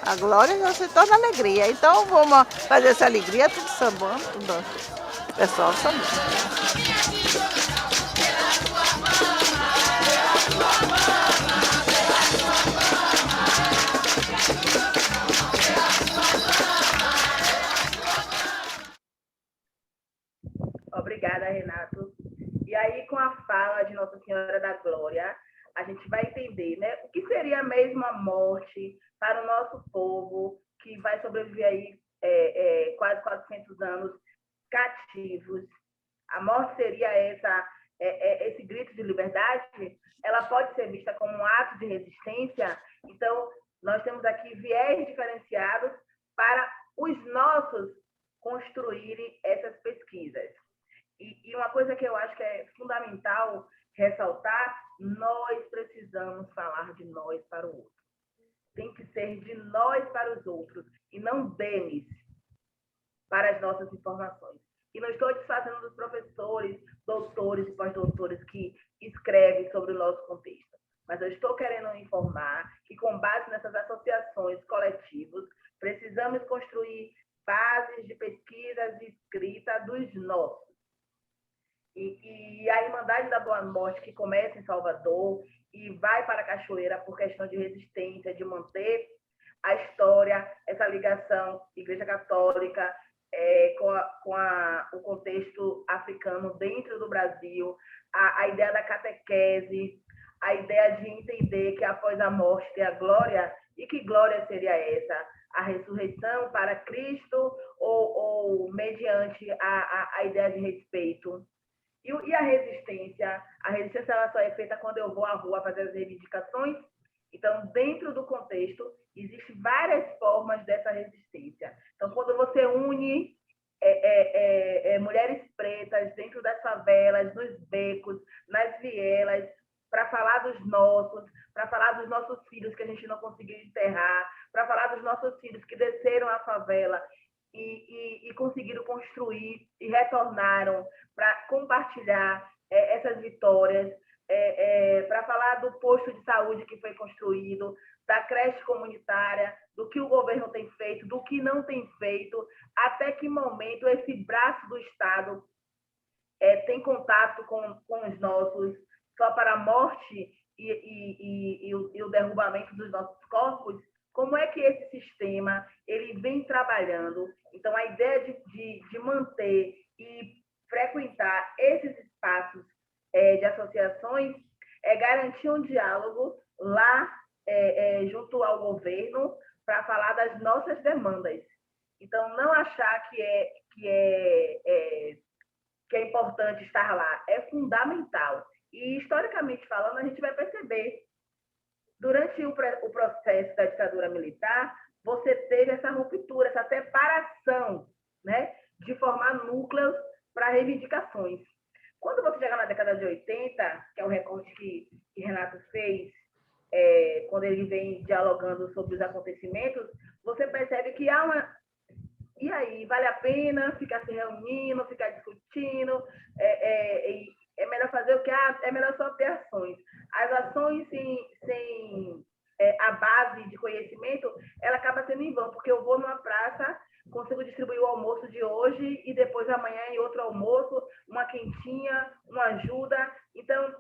A glória já se torna alegria. Então vamos fazer essa alegria, tudo sambando, tudo. Pessoal sambando. Obrigada, Renato. E aí, com a fala de Nossa Senhora da Glória, a gente vai entender, né, o que seria mesmo a morte para o nosso povo, que vai sobreviver aí quase 400 anos cativos. A morte seria esse grito de liberdade? Ela pode ser vista como um ato de resistência? Então, nós temos aqui viés diferenciados para os nossos construírem essas pesquisas. E uma coisa que eu acho que é fundamental ressaltar, nós precisamos falar de nós para o outro. Tem que ser de nós para os outros, e não deles para as nossas informações. E não estou desfazendo dos professores, doutores e pós-doutores que escrevem sobre o nosso contexto, mas eu estou querendo informar que, com base nessas associações coletivas, Precisamos construir bases de pesquisas e escrita dos nossos. E a Irmandade da Boa Morte, que começa em Salvador e vai para a Cachoeira por questão de resistência, de manter a história, essa ligação Igreja Católica o contexto africano dentro do Brasil, a ideia da catequese, a ideia de entender que após a morte tem a glória, e que glória seria essa? A ressurreição para Cristo ou mediante a ideia de respeito? E a resistência? A resistência ela só é feita quando eu vou à rua fazer as reivindicações. Então, dentro do contexto, existem várias formas dessa resistência. Então, quando você une mulheres pretas dentro das favelas, nos becos, nas vielas, para falar dos nossos filhos que a gente não conseguiu enterrar, para falar dos nossos filhos que desceram a favela e conseguiram construir e retornaram para compartilhar essas vitórias, para falar do posto de saúde que foi construído, da creche comunitária, do que o governo tem feito, do que não tem feito, até que momento esse braço do Estado tem contato com os nossos, só para a morte e o derrubamento dos nossos corpos. Como é que esse sistema ele vem trabalhando? Então, a ideia de manter e frequentar esses espaços de associações é garantir um diálogo lá junto ao governo para falar das nossas demandas. Então, não achar que é importante estar lá, é fundamental. E, historicamente falando, a gente vai perceber, durante o processo da ditadura militar, você teve essa ruptura, essa separação, né, de formar núcleos para reivindicações. Quando você chega na década de 80, que é o recorte que Renato fez, quando ele vem dialogando sobre os acontecimentos, você percebe que há uma... E aí, vale a pena ficar se reunindo, ficar discutindo? É melhor fazer o que? É melhor só ter ações. As ações sem a base de conhecimento, ela acaba sendo em vão, porque eu vou numa praça, consigo distribuir o almoço de hoje e depois amanhã em outro almoço, uma quentinha, uma ajuda. Então,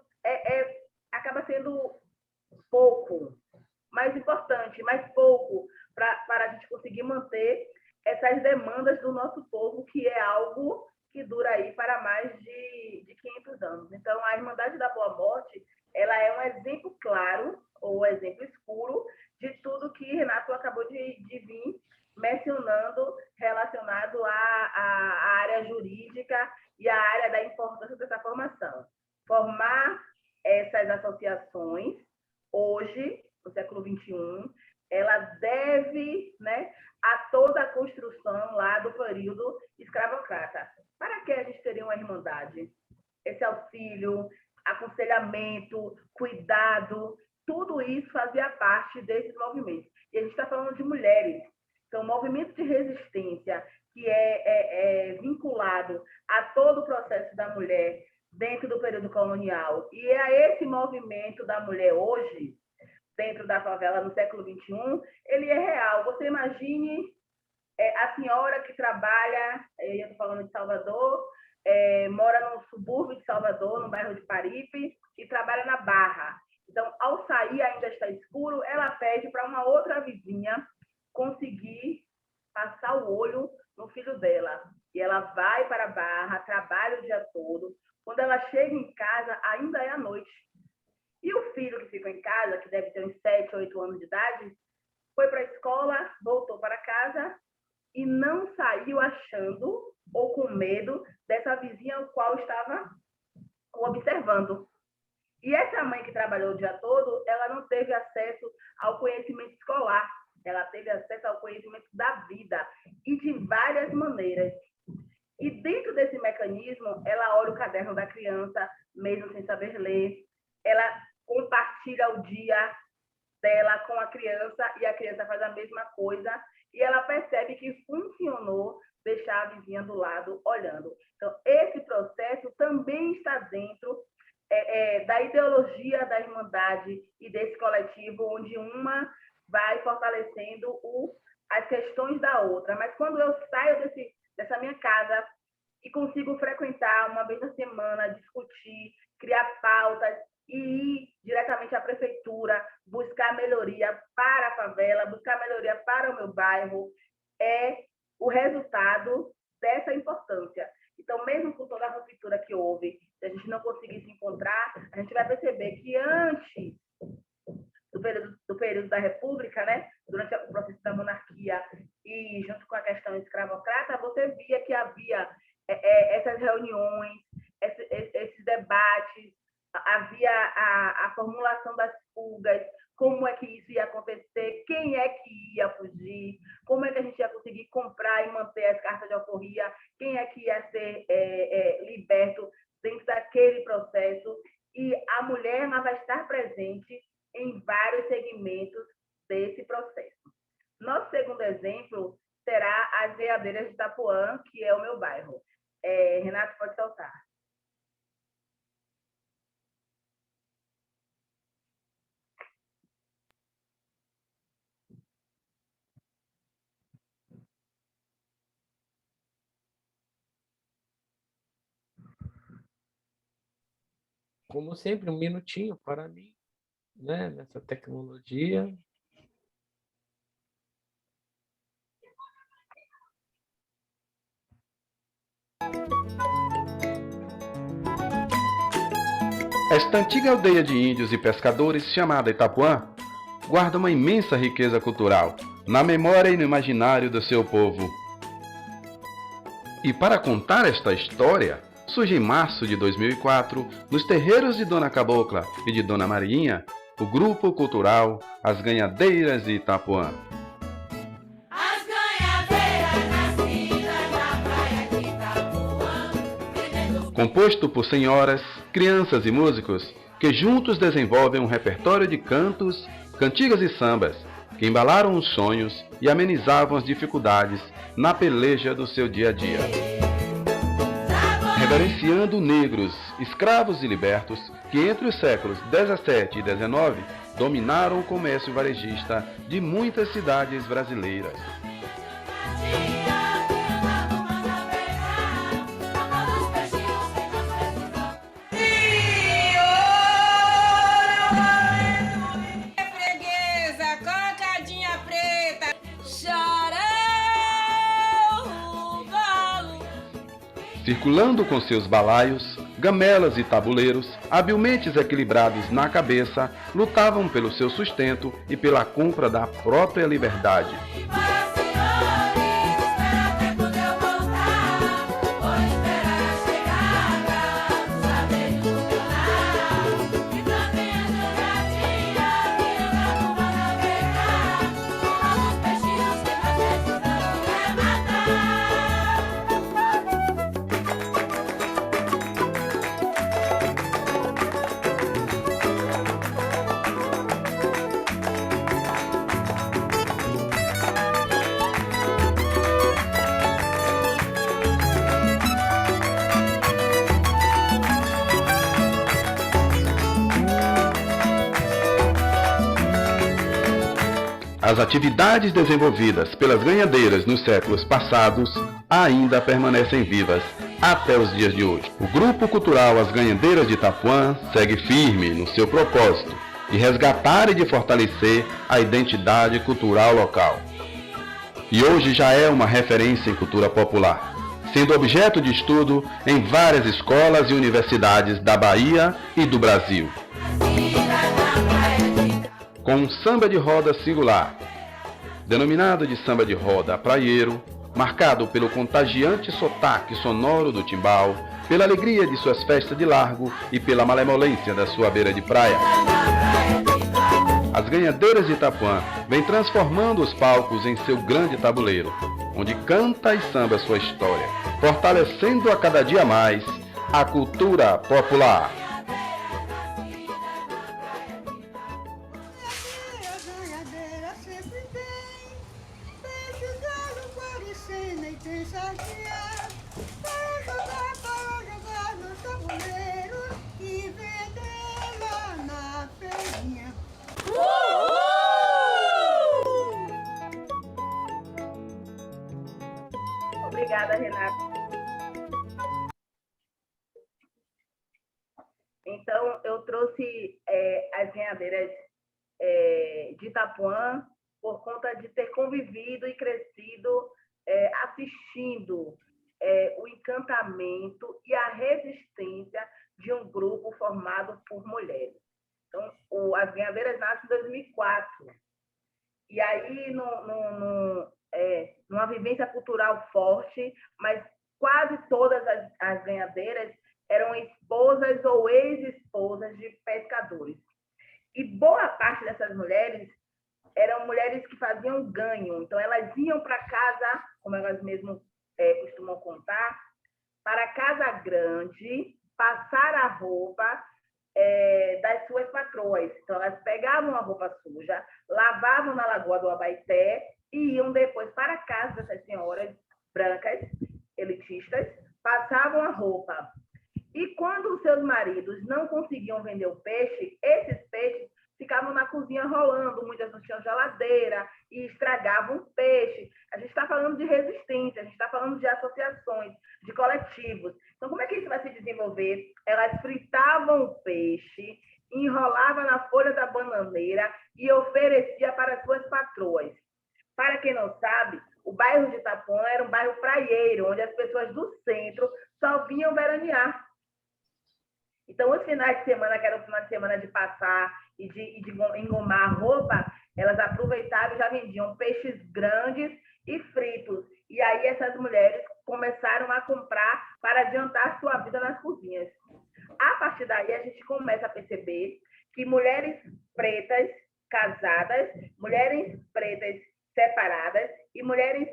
acaba sendo pouco, mais importante, mais pouco, para a gente conseguir manter essas demandas do nosso povo, que é algo que dura aí para mais de 500 anos. Então, a Irmandade da Boa Morte, ela é um exemplo claro, ou exemplo escuro, de tudo que Renato acabou de vir mencionando, relacionado à área jurídica e à área da importância dessa formação. Formar essas associações, hoje, no século XXI, ela deve, né, a toda a construção lá do período escravocrata. Para que a gente teria uma irmandade? Esse auxílio, aconselhamento, cuidado, tudo isso fazia parte desses movimentos. E a gente está falando de mulheres. Então, o movimento de resistência, que é vinculado a todo o processo da mulher dentro do período colonial, e a esse movimento da mulher hoje, dentro da favela no século XXI, ele é real. Você imagine a senhora que trabalha, eu estou falando de Salvador, mora no subúrbio de Salvador, no bairro de Paripe, e trabalha na Barra. Então, ao sair, ainda está escuro, ela pede para uma outra vizinha conseguir passar o olho no filho dela. E ela vai para a Barra, trabalha o dia todo. Quando ela chega em casa, ainda é à noite. E o filho que ficou em casa, que deve ter uns 7, 8 anos de idade, foi para a escola, voltou para casa e não saiu achando ou com medo dessa vizinha ao qual estava observando. E essa mãe que trabalhou o dia todo, ela não teve acesso ao conhecimento escolar, ela teve acesso ao conhecimento da vida, e de várias maneiras. E dentro desse mecanismo, ela olha o caderno da criança, mesmo sem saber ler, ela compartilha o dia dela com a criança, e a criança faz a mesma coisa, e ela percebe que funcionou deixar a vizinha do lado olhando. Então, esse processo também está dentro da ideologia da Irmandade e desse coletivo, onde uma vai fortalecendo as questões da outra, mas quando eu saio dessa minha casa e consigo frequentar uma vez na semana, discutir, criar pautas e ir diretamente à prefeitura, buscar melhoria para a favela, buscar melhoria para o meu bairro, é o resultado dessa importância. Então, mesmo com toda a ruptura que houve, se a gente não conseguir se encontrar, a gente vai perceber que antes do período da República, né, durante o processo da monarquia e junto com a questão escravocrata, você via que havia essas reuniões, esses debates, havia a formulação das fugas, como é que isso ia acontecer, quem é que ia fugir, como é que a gente ia conseguir comprar e manter as cartas de alforria, quem é que ia ser liberto dentro daquele processo. E a mulher vai estar presente em vários segmentos desse processo. Nosso segundo exemplo será as veadeiras de Itapuã, que é o meu bairro. Renato, pode soltar. Como sempre, um minutinho para mim, né, nessa tecnologia. Esta antiga aldeia de índios e pescadores, chamada Itapuã, guarda uma imensa riqueza cultural, na memória e no imaginário do seu povo. E para contar esta história, surge em março de 2004, nos terreiros de Dona Cabocla e de Dona Marinha, o grupo cultural As Ganhadeiras de Itapuã. As ganhadeiras nascidas na praia de Itapuã. Composto por senhoras, crianças e músicos que juntos desenvolvem um repertório de cantos, cantigas e sambas que embalaram os sonhos e amenizavam as dificuldades na peleja do seu dia a dia. Reverenciando negros, escravos e libertos que entre os séculos 17 e 19 dominaram o comércio varejista de muitas cidades brasileiras. Circulando com seus balaios, gamelas e tabuleiros, habilmente equilibrados na cabeça, lutavam pelo seu sustento e pela compra da própria liberdade. As atividades desenvolvidas pelas ganhadeiras nos séculos passados ainda permanecem vivas até os dias de hoje. O Grupo Cultural As Ganhadeiras de Itapuã segue firme no seu propósito de resgatar e de fortalecer a identidade cultural local. E hoje já é uma referência em cultura popular, sendo objeto de estudo em várias escolas e universidades da Bahia e do Brasil. Com um samba de roda singular, denominado de samba de roda praieiro, marcado pelo contagiante sotaque sonoro do timbal, pela alegria de suas festas de largo e pela malemolência da sua beira de praia. As Ganhadeiras de Itapuã vem transformando os palcos em seu grande tabuleiro, onde canta e samba sua história, fortalecendo a cada dia mais a cultura popular. Renata. Então, eu trouxe as ganhadeiras de Itapuã por conta de ter convivido e crescido assistindo o encantamento e a resistência de um grupo formado por mulheres. Então, as ganhadeiras nascem em 2004. E aí, numa vivência cultural forte, mas quase todas as ganhadeiras eram esposas ou ex-esposas de pescadores. E boa parte dessas mulheres eram mulheres que faziam ganho. Então, elas iam para casa, como elas mesmas costumam contar, para a casa grande, passar a roupa das suas patroas. Então, elas pegavam a roupa suja, lavavam na Lagoa do Abaeté e iam depois para a casa dessas senhoras brancas, elitistas, passavam a roupa. E quando os seus maridos não conseguiam vender o peixe, esses peixes ficavam na cozinha rolando, muitas não tinham geladeira e estragavam o peixe. A gente está falando de resistência, a gente está falando de associações, de coletivos. Então, como é que isso vai se desenvolver? Elas fritavam o peixe, enrolavam na folha da bananeira e oferecia para as suas patroas. Para quem não sabe, o bairro de Itapuã era um bairro praieiro, onde as pessoas do centro só vinham veranear. Então, os finais de semana, que era o final de semana de passar e de engomar a roupa, elas aproveitavam e já vendiam peixes grandes e fritos. E aí essas mulheres começaram a comprar para adiantar sua vida nas cozinhas. A partir daí, a gente começa a perceber que mulheres pretas casadas, mulheres pretas separadas e mulheres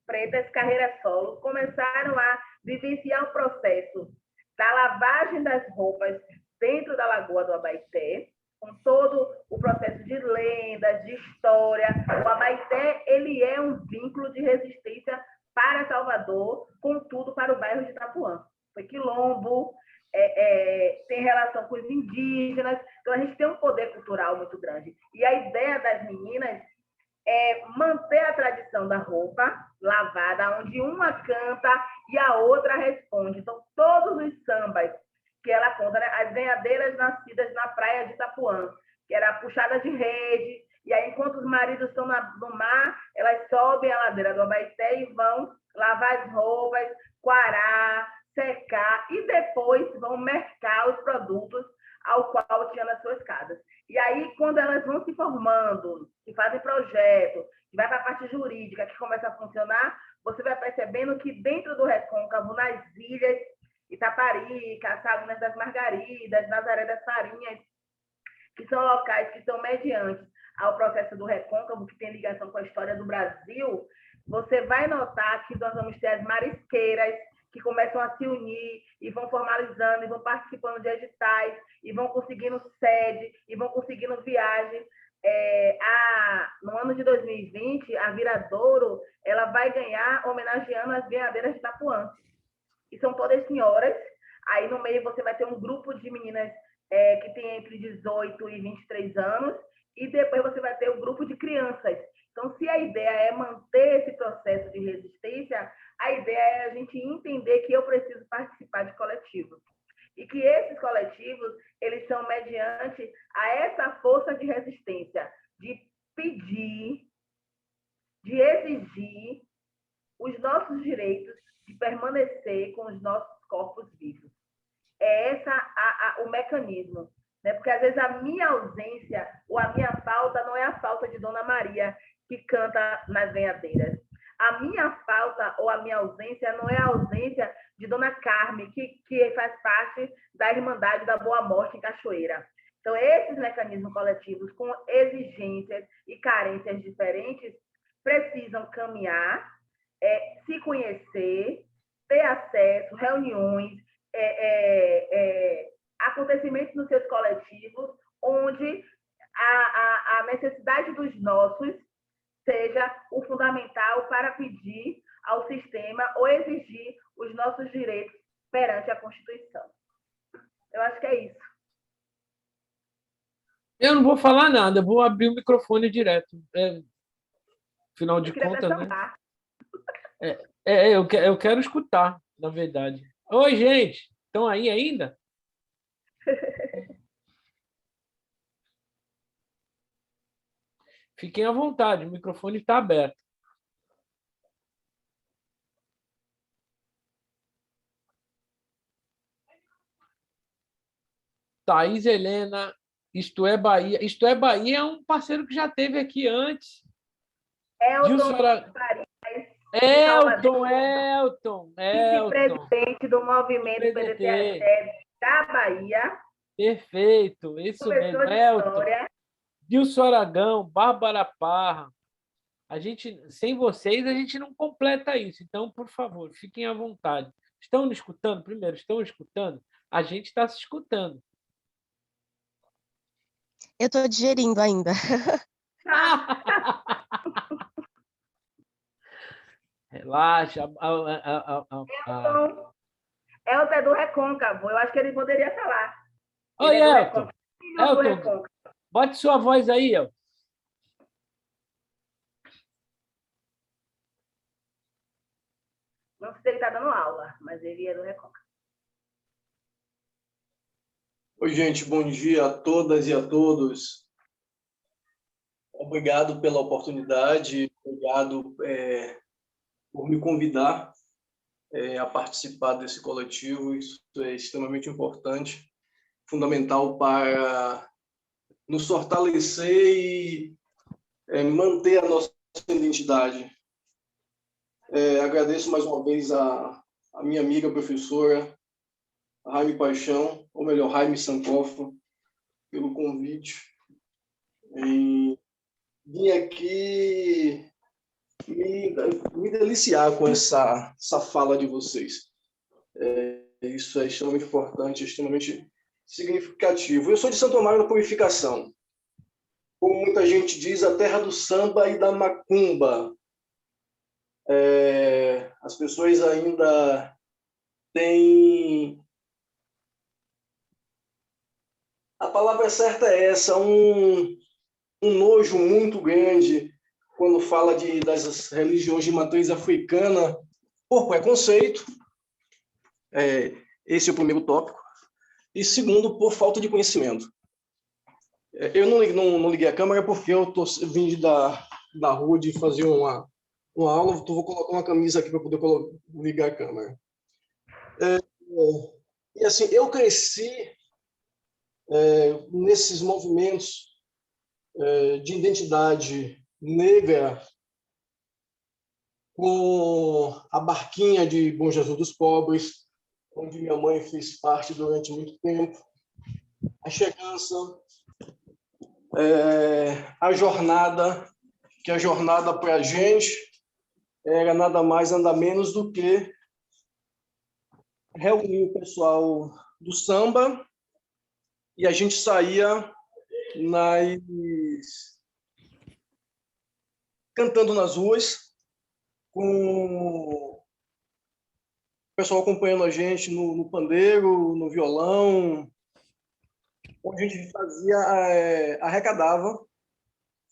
pretas carreira solo começaram a vivenciar o processo da lavagem das roupas dentro da Lagoa do Abaeté, com todo o processo de lendas, de história. O Abaeté, ele é um vínculo de resistência para Salvador, contudo para o bairro de Itapuã. Foi quilombo, tem relação com os indígenas, então a gente tem um poder cultural muito grande. E a ideia das meninas é manter a tradição da roupa lavada, onde uma canta e a outra responde. Então, todos os sambas que ela conta, né? As ganhadeiras nascidas na praia de Itapuã, que era a puxada de rede, e aí, enquanto os maridos estão no mar, elas sobem a ladeira do Abaeté e vão lavar as roupas, quarar, secar, e depois vão mercar os produtos ao qual tinha nas suas casas. E aí, quando elas vão se formando, que fazem projeto, que vai para a parte jurídica, que começa a funcionar, você vai percebendo que dentro do Recôncavo, nas ilhas, Itaparica, Salinas das Margaridas, Nazaré das Farinhas, que são locais que são mediantes ao processo do Recôncavo, que tem ligação com a história do Brasil, você vai notar que nós vamos ter as marisqueiras, que começam a se unir e vão formalizando, e vão participando de editais, e vão conseguindo sede, e vão conseguindo viagem. No ano de 2020, a Viradouro ela vai ganhar homenageando as ganhadeiras de Itapuã. E são todas senhoras. Aí no meio você vai ter um grupo de meninas que tem entre 18 e 23 anos, e depois você vai ter o grupo de crianças. Então, se a ideia é manter esse processo de resistência, a ideia é a gente entender que eu preciso participar de coletivos. E que esses coletivos, eles são mediante a essa força de resistência, de pedir, de exigir os nossos direitos de permanecer com os nossos corpos vivos. É esse o mecanismo. Né? Porque, às vezes, a minha ausência ou a minha falta não é a falta de Dona Maria, que canta nas ganhadeiras. A minha falta ou a minha ausência não é a ausência de Dona Carme, que faz parte da Irmandade da Boa Morte em Cachoeira. Então, esses mecanismos coletivos, com exigências e carências diferentes, precisam caminhar, se conhecer, ter acesso, reuniões, acontecimentos nos seus coletivos, onde a necessidade dos nossos seja o fundamental para pedir ao sistema ou exigir os nossos direitos perante a Constituição. Eu acho que é isso. Eu não vou falar nada, eu vou abrir o microfone direto. Afinal de contas, né? Eu quero escutar, na verdade. Oi, gente! Estão aí ainda? Fiquem à vontade, o microfone está aberto. Thaís Helena, Isto é Bahia. Isto é Bahia é um parceiro que já teve aqui antes. Elton Farias. de Salvador, Elton. vice-presidente do movimento PDT da Bahia. Perfeito, isso mesmo, Professor de Elton. História. Dilson Aragão, Bárbara Parra. Sem vocês, a gente não completa isso. Então, por favor, fiquem à vontade. Estão me escutando? Primeiro, estão escutando? A gente está se escutando. Eu estou digerindo ainda. Relaxa. Elton é do Recôncavo. Eu acho que ele poderia falar. Oi, Elton. Elton, bote sua voz aí, Elton. Não sei se ele está dando aula, mas ele é do Recôncavo. Oi, gente, bom dia a todas e a todos. Obrigado pela oportunidade, obrigado por me convidar a participar desse coletivo. Isso é extremamente importante, fundamental para nos fortalecer e manter a nossa identidade. Agradeço mais uma vez a minha amiga professora, Jaime Paixão, ou melhor, Jaime Sankofa, pelo convite. E vim aqui me deliciar com essa fala de vocês. Isso é extremamente importante, extremamente significativo. Eu sou de Santo Amaro da Purificação. Como muita gente diz, a terra do samba e da macumba. As pessoas ainda têm... A palavra certa é essa, um nojo muito grande quando fala das religiões de matriz africana por preconceito. Esse é o primeiro tópico. E segundo, por falta de conhecimento. Eu não liguei a câmera porque eu vim da rua de fazer uma aula, então vou colocar uma camisa aqui para poder ligar a câmera. E assim, eu cresci nesses movimentos de identidade negra, com a Barquinha de Bom Jesus dos Pobres, onde minha mãe fez parte durante muito tempo, a Chegança, a jornada, que a jornada para a gente era nada mais, nada menos do que reunir o pessoal do samba e a gente saía cantando nas ruas, com o pessoal acompanhando a gente no pandeiro, no violão, onde a gente arrecadava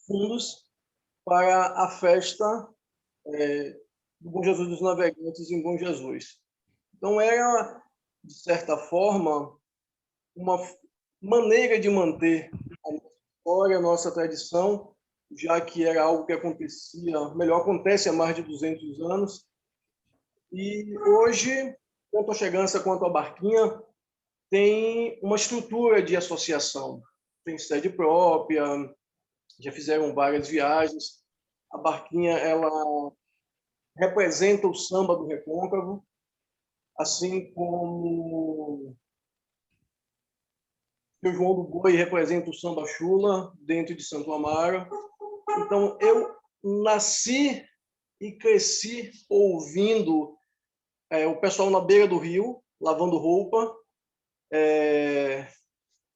fundos para a festa do Bom Jesus dos Navegantes em Bom Jesus. Então, era, de certa forma, uma maneira de manter a nossa história, a nossa tradição, já que era algo que acontece há mais de 200 anos. E hoje, tanto a Chegança quanto a Barquinha tem uma estrutura de associação, tem sede própria, já fizeram várias viagens. A Barquinha, ela representa o samba do Recôncavo, assim como o João do Boi representa o samba chula dentro de Santo Amaro. Então, eu nasci e cresci ouvindo o pessoal na beira do rio, lavando roupa,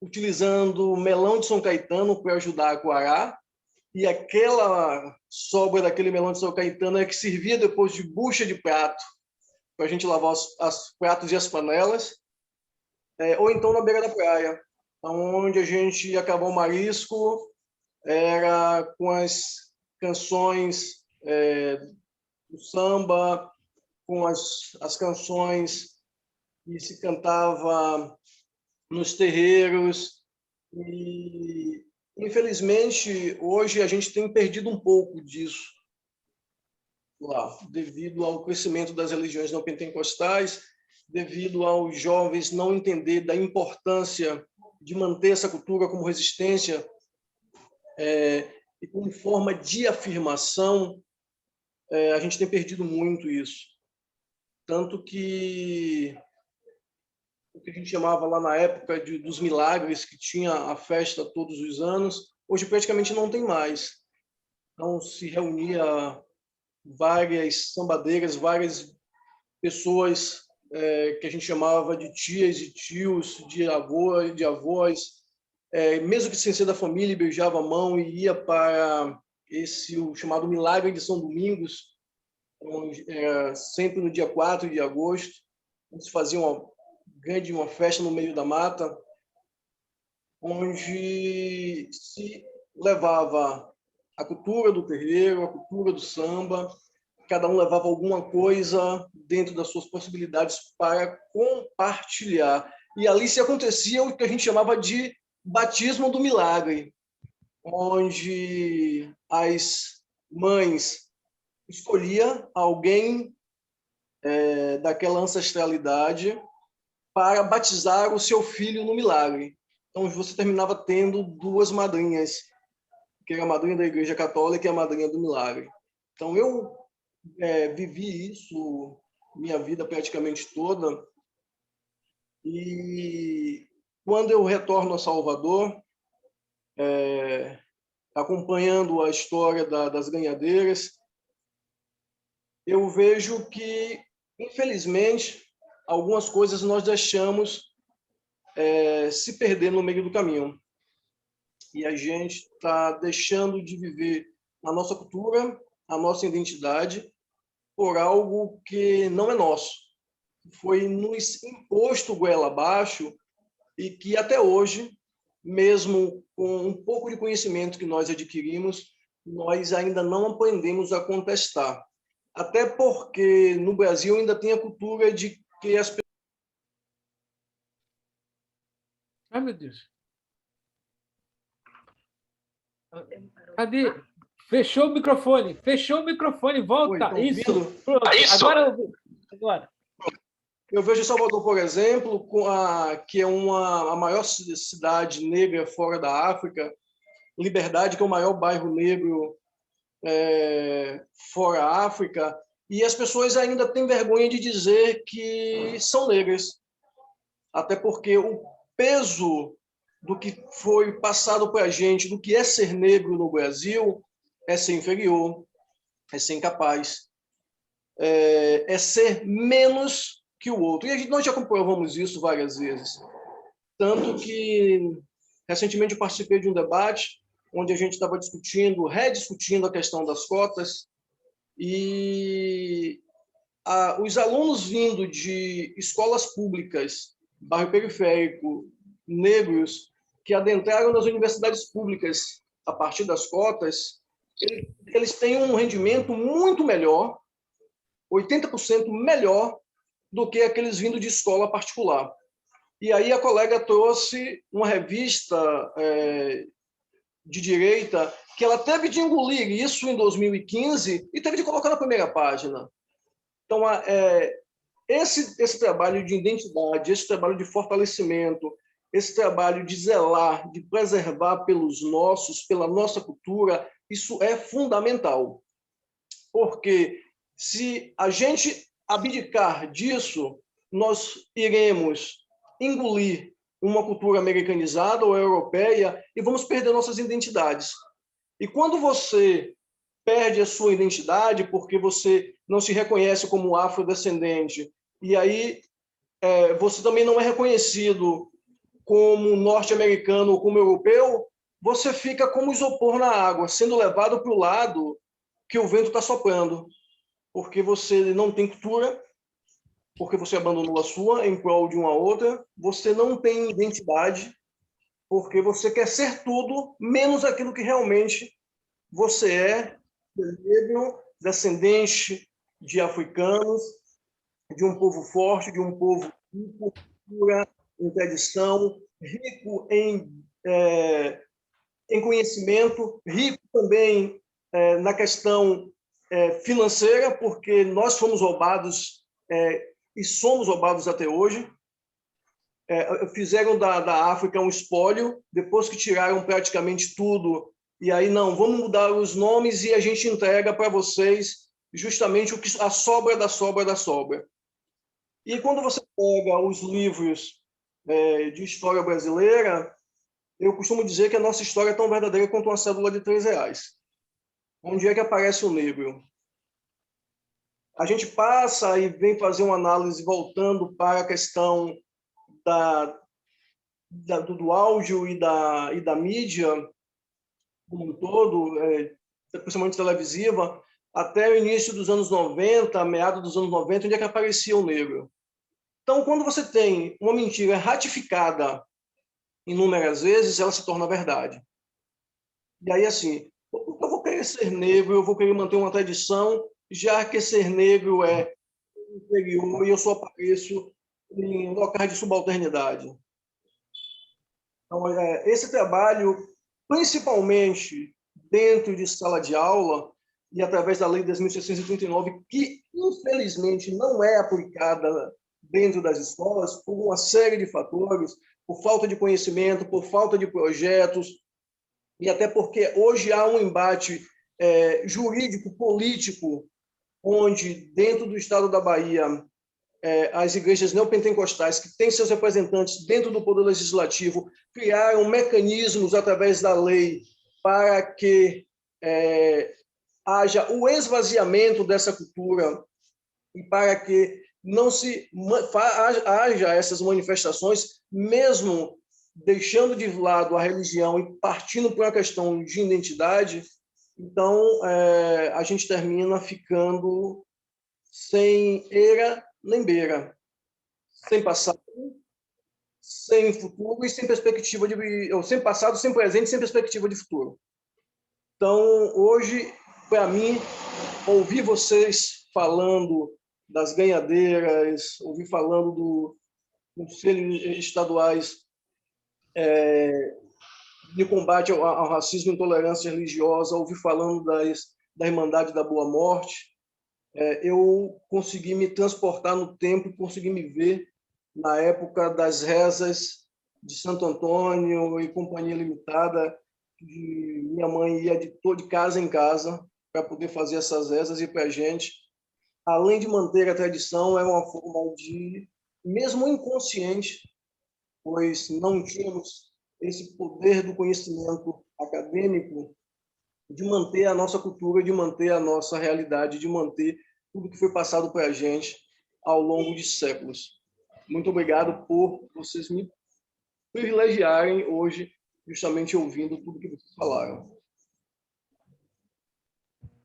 utilizando melão de São Caetano para ajudar a coarar, e aquela sobra daquele melão de São Caetano é que servia depois de bucha de prato, para a gente lavar os pratos e as panelas, ou então na beira da praia, onde a gente ia cavar o marisco, era com as canções do samba, com as canções que se cantava nos terreiros. E, infelizmente, hoje a gente tem perdido um pouco disso lá, devido ao crescimento das religiões não pentecostais, devido aos jovens não entender da importância de manter essa cultura como resistência e como forma de afirmação. A gente tem perdido muito isso. Tanto que o que a gente chamava lá na época dos milagres, que tinha a festa todos os anos, hoje praticamente não tem mais. Então se reunia várias sambadeiras, várias pessoas que a gente chamava de tias e tios, de avós, mesmo que sem ser da família, beijava a mão e ia para o chamado Milagre de São Domingos, sempre no dia 4 de agosto, onde se fazia uma festa no meio da mata, onde se levava a cultura do terreiro, a cultura do samba, cada um levava alguma coisa dentro das suas possibilidades para compartilhar. E ali se acontecia o que a gente chamava de batismo do milagre, onde as mães escolhiam alguém daquela ancestralidade para batizar o seu filho no milagre. Então você terminava tendo duas madrinhas, que era a madrinha da Igreja Católica e a madrinha do milagre. Então eu vivi isso minha vida praticamente toda. E quando eu retorno a Salvador, acompanhando a história das ganhadeiras, eu vejo que, infelizmente, algumas coisas nós deixamos se perder no meio do caminho. E a gente está deixando de viver a nossa cultura, a nossa identidade, por algo que não é nosso. Foi nos imposto goela abaixo e que até hoje, mesmo com um pouco de conhecimento que nós adquirimos, nós ainda não aprendemos a contestar. Até porque no Brasil ainda tem a cultura de que as pessoas... Ai, meu Deus. Cadê? Fechou o microfone, volta. Oi, isso. Pronto. Isso. Agora. Eu vejo Salvador, por exemplo, que é a maior cidade negra fora da África, Liberdade, que é o maior bairro negro fora da África, e as pessoas ainda têm vergonha de dizer que são negras, até porque o peso do que foi passado para a gente, do que é ser negro no Brasil, é ser inferior, é ser incapaz, é ser menos que o outro. E nós já comprovamos isso várias vezes. Tanto que, recentemente, eu participei de um debate onde a gente estava rediscutindo a questão das cotas, e os alunos vindo de escolas públicas, bairro periférico, negros, que adentraram nas universidades públicas a partir das cotas, eles têm um rendimento muito melhor, 80% melhor do que aqueles vindo de escola particular. E aí a colega trouxe uma revista de direita que ela teve de engolir isso em 2015 e teve de colocar na primeira página. Então, esse trabalho de identidade, esse trabalho de fortalecimento, esse trabalho de zelar, de preservar pelos nossos, pela nossa cultura, isso é fundamental. Porque se a gente abdicar disso, nós iremos engolir uma cultura americanizada ou europeia e vamos perder nossas identidades. E quando você perde a sua identidade porque você não se reconhece como afrodescendente, e aí você também não é reconhecido como norte-americano ou como europeu, você fica como isopor na água, sendo levado para o lado que o vento está soprando, porque você não tem cultura, porque você abandonou a sua em prol de uma outra, você não tem identidade, porque você quer ser tudo, menos aquilo que realmente você é, negro, descendente de africanos, de um povo forte, de um povo rico em cultura, em tradição, rico em conhecimento, rico também na questão financeira, porque nós fomos roubados e somos roubados até hoje. Fizeram da África um espólio, depois que tiraram praticamente tudo, e aí, não, vamos mudar os nomes e a gente entrega para vocês justamente a sobra da sobra da sobra. E quando você pega os livros de história brasileira, eu costumo dizer que a nossa história é tão verdadeira quanto uma cédula de R$3. Onde é que aparece o negro? A gente passa e vem fazer uma análise voltando para a questão do áudio e da mídia como um todo, principalmente televisiva, até o início dos anos 90, meados dos anos 90, onde é que aparecia o negro. Então, quando você tem uma mentira ratificada inúmeras vezes, ela se torna verdade. E aí, assim, eu vou querer ser negro, eu vou querer manter uma tradição, já que ser negro é inferior e eu só apareço em locais de subalternidade. Então, esse trabalho, principalmente dentro de sala de aula e através da Lei 10.639, que, infelizmente, não é aplicada dentro das escolas por uma série de fatores, por falta de conhecimento, por falta de projetos, e até porque hoje há um embate jurídico, político, onde, dentro do estado da Bahia, as igrejas neopentecostais, que têm seus representantes dentro do Poder Legislativo, criaram mecanismos através da lei para que haja o esvaziamento dessa cultura e para que não haja essas manifestações, mesmo deixando de lado a religião e partindo para uma questão de identidade. Então, a gente termina ficando sem eira nem beira, sem passado, sem futuro e sem perspectiva ou sem passado, sem presente, sem perspectiva de futuro. Então, hoje, para mim, ouvir vocês falando das ganhadeiras, ouvir falando do conselhos estaduais de combate ao racismo e intolerância religiosa, ouvir falando da Irmandade da Boa Morte, eu consegui me transportar no tempo e consegui me ver na época das rezas de Santo Antônio e Companhia Limitada, que minha mãe ia de casa em casa para poder fazer essas rezas, e para a gente, além de manter a tradição, é uma forma de, mesmo inconsciente, pois não tínhamos esse poder do conhecimento acadêmico, de manter a nossa cultura, de manter a nossa realidade, de manter tudo que foi passado para a gente ao longo de séculos. Muito obrigado por vocês me privilegiarem hoje, justamente ouvindo tudo que vocês falaram.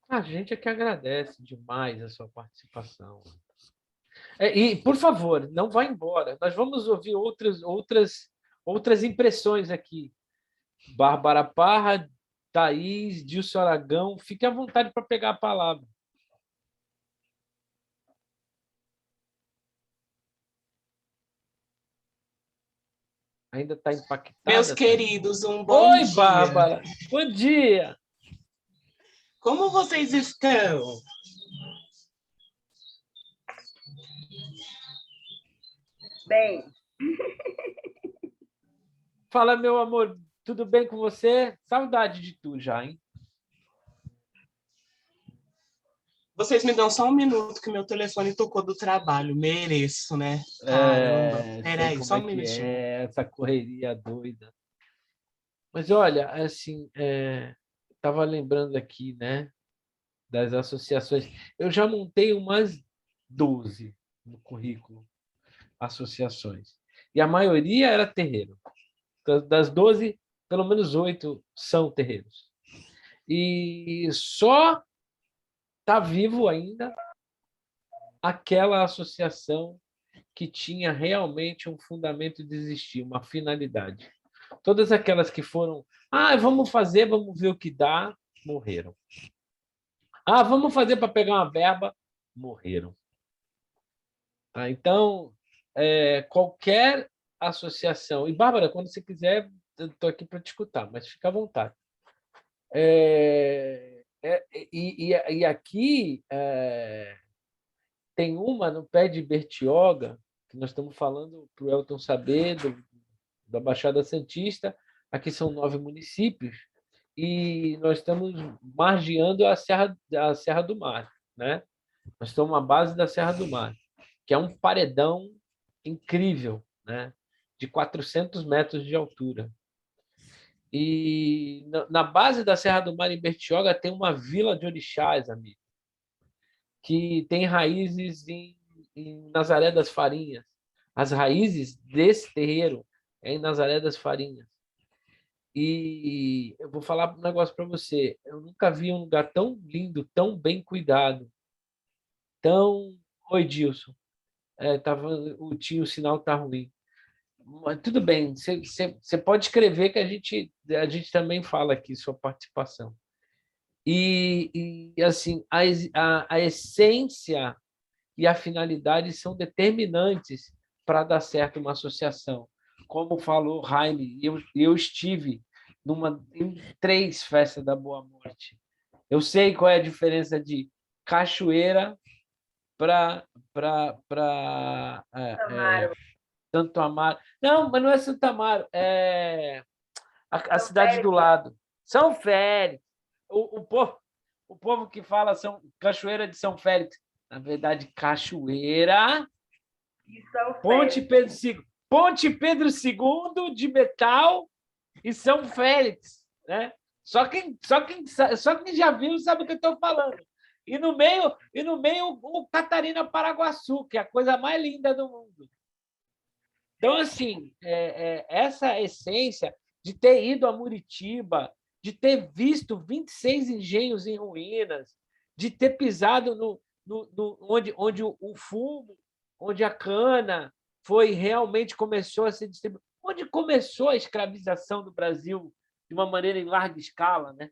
A gente é que agradece demais a sua participação. E, por favor, não vá embora. Nós vamos ouvir outras impressões aqui. Bárbara Parra, Thaís, Dilson Aragão, fique à vontade para pegar a palavra. Ainda está impactada? Meus queridos, um bom dia. Oi, Bárbara. Bom dia. Como vocês estão? Bem. Fala, meu amor. Tudo bem com você? Saudade de tu já, hein? Vocês me dão só um minuto que meu telefone tocou do trabalho. Mereço, né? Caramba. Peraí, só um minutinho. Essa correria doida. Mas olha, assim, estava lembrando aqui, né, das associações. Eu já montei umas 12 no currículo, associações. E a maioria era terreiro. Das 12, pelo menos 8 são terreiros. E só está vivo ainda aquela associação que tinha realmente um fundamento de existir, uma finalidade. Todas aquelas que foram, vamos fazer, vamos ver o que dá, morreram. Vamos fazer para pegar uma verba, morreram. Tá? Então, qualquer associação... E, Bárbara, quando você quiser, eu estou aqui para te escutar, mas fica à vontade. E aqui tem uma no pé de Bertioga, que nós estamos falando para o Elton saber, da Baixada Santista. Aqui são 9 municípios, e nós estamos margeando a Serra do Mar, né? Nós estamos à base da Serra do Mar, que é um paredão incrível, né? De 400 metros de altura. E na base da Serra do Mar, em Bertioga, tem uma vila de orixás, amigo, que tem raízes em Nazaré das Farinhas. As raízes desse terreiro é em Nazaré das Farinhas. E eu vou falar um negócio para você. Eu nunca vi um lugar tão lindo, tão bem cuidado, tão... Oi, Dilson. O sinal está ruim. Mas tudo bem, você pode escrever que a gente também fala aqui sua participação. E assim, a essência e a finalidade são determinantes para dar certo uma associação. Como falou Jaime, eu estive em 3 festas da Boa Morte. Eu sei qual é a diferença de cachoeira para Santo Amaro. Não, mas não é Santo Amaro, é a cidade do lado. São Félix. O povo que fala Cachoeira de São Félix. Na verdade, Cachoeira Ponte Pedro II de Metal e São Félix, né? Só quem já viu sabe o que eu estou falando. E no meio o Catarina Paraguaçu, que é a coisa mais linda do mundo. Então, assim, essa essência de ter ido a Muritiba, de ter visto 26 engenhos em ruínas, de ter pisado onde o fumo, onde a cana realmente começou a ser distribuída, onde começou a escravização do Brasil de uma maneira em larga escala, né?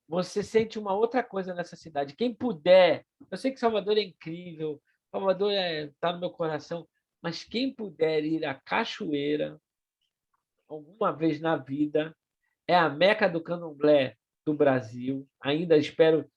Você sente uma outra coisa nessa cidade. Quem puder, eu sei que Salvador é incrível, Salvador está no meu coração, mas quem puder ir à Cachoeira alguma vez na vida, é a meca do candomblé do Brasil. Ainda espero...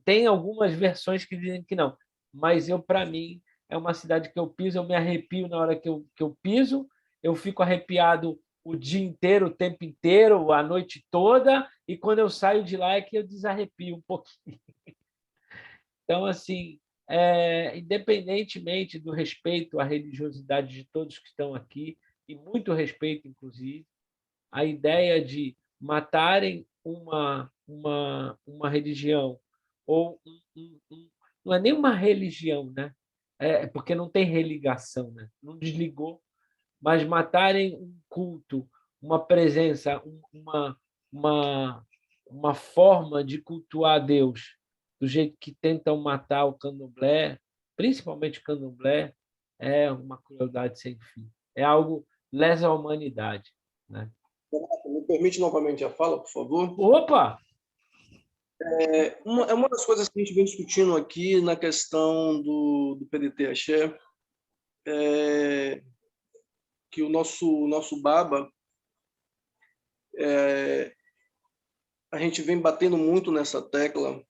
tem algumas versões que dizem que não, mas para mim, é uma cidade que eu piso, eu me arrepio na hora que eu piso, eu fico arrepiado o dia inteiro, o tempo inteiro, a noite toda, e quando eu saio de lá é que eu desarrepio um pouquinho. Então, assim, independentemente do respeito à religiosidade de todos que estão aqui, e muito respeito, inclusive, a ideia de matarem uma religião, ou não é nem uma religião, né? Porque não tem religação, né? Não desligou, mas matarem um culto, uma presença, uma forma de cultuar a Deus, do jeito que tentam matar o candomblé, principalmente o candomblé, é uma crueldade sem fim. É algo lesa à humanidade, né? Me permite novamente a fala, por favor? Opa! Uma das coisas que a gente vem discutindo aqui na questão do PDT Axé, que o nosso Baba, a gente vem batendo muito nessa tecla,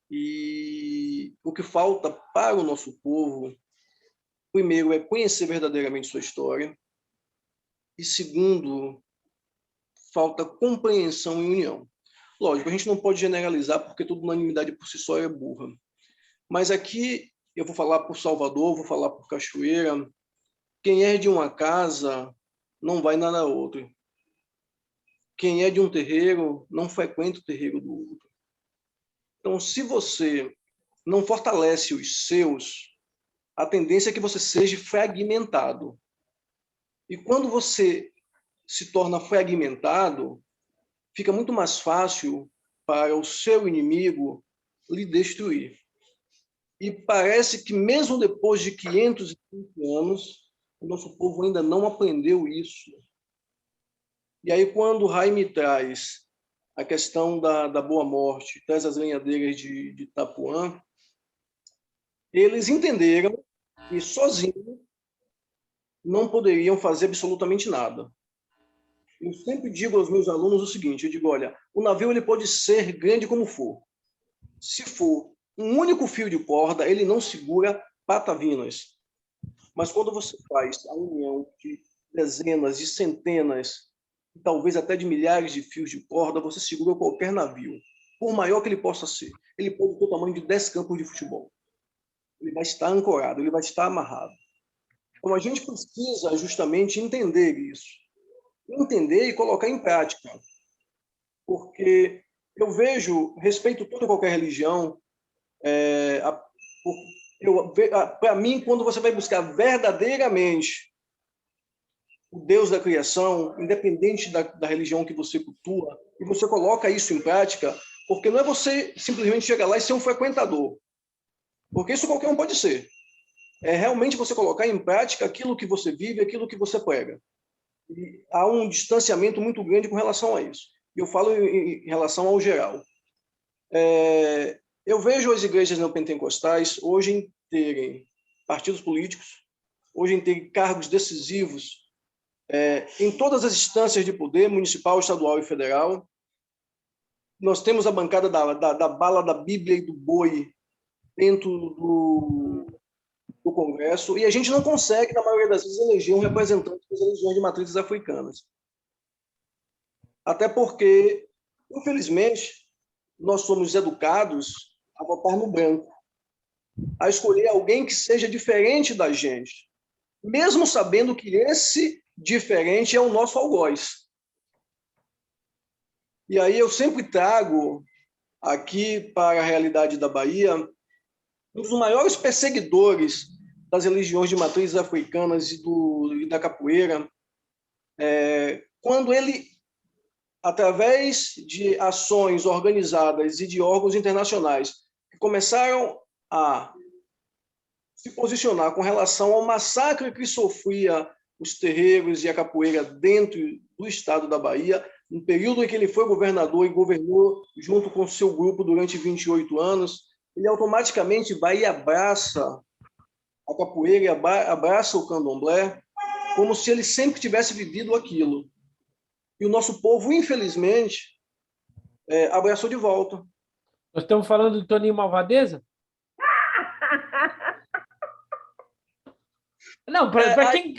e o que falta para o nosso povo, primeiro, é conhecer verdadeiramente sua história, e segundo, falta compreensão e união. Lógico, a gente não pode generalizar, porque toda unanimidade por si só é burra. Mas aqui eu vou falar por Salvador, vou falar por Cachoeira. Quem é de uma casa não vai na outra. Quem é de um terreiro não frequenta o terreiro do outro. Então, se você não fortalece os seus, a tendência é que você seja fragmentado. E quando você se torna fragmentado, fica muito mais fácil para o seu inimigo lhe destruir. E parece que mesmo depois de 550 anos, o nosso povo ainda não aprendeu isso. E aí, quando o Jaime traz a questão da Boa Morte, traz as lenhadeiras de Itapuã, eles entenderam que sozinho não poderiam fazer absolutamente nada. Eu sempre digo aos meus alunos o seguinte, eu digo, olha, o navio ele pode ser grande como for. Se for um único fio de corda, ele não segura patavinas. Mas quando você faz a união de dezenas, de centenas, talvez até de milhares de fios de corda, você segura qualquer navio, por maior que ele possa ser. Ele pode ter o tamanho de 10 campos de futebol. Ele vai estar ancorado, ele vai estar amarrado. Então, a gente precisa justamente entender isso. Entender e colocar em prática. Porque eu vejo, respeito toda e qualquer religião, para mim, quando você vai buscar verdadeiramente o Deus da criação, independente da religião que você cultua, e você coloca isso em prática, porque não é você simplesmente chegar lá e ser um frequentador, porque isso qualquer um pode ser. É realmente você colocar em prática aquilo que você vive, aquilo que você prega. E há um distanciamento muito grande com relação a isso. E eu falo em relação ao geral. Eu vejo as igrejas neopentecostais hoje em terem partidos políticos, hoje em terem cargos decisivos em todas as instâncias de poder, municipal, estadual e federal. Nós temos a bancada da bala da Bíblia e do boi dentro do Congresso, e a gente não consegue, na maioria das vezes, eleger um representante das religiões de matrizes africanas. Até porque, infelizmente, nós somos educados a votar no branco, a escolher alguém que seja diferente da gente, mesmo sabendo que esse diferente é o nosso algoz. E aí eu sempre trago aqui para a realidade da Bahia um dos maiores perseguidores das religiões de matrizes africanas e da capoeira, quando ele, através de ações organizadas e de órgãos internacionais, que começaram a se posicionar com relação ao massacre que sofria os terreiros e a capoeira dentro do estado da Bahia, no período em que ele foi governador e governou junto com o seu grupo durante 28 anos, ele automaticamente vai e abraça a capoeira e abraça o candomblé, como se ele sempre tivesse vivido aquilo. E o nosso povo, infelizmente, abraçou de volta. Nós estamos falando do Toninho Malvadeza? Não, para quem...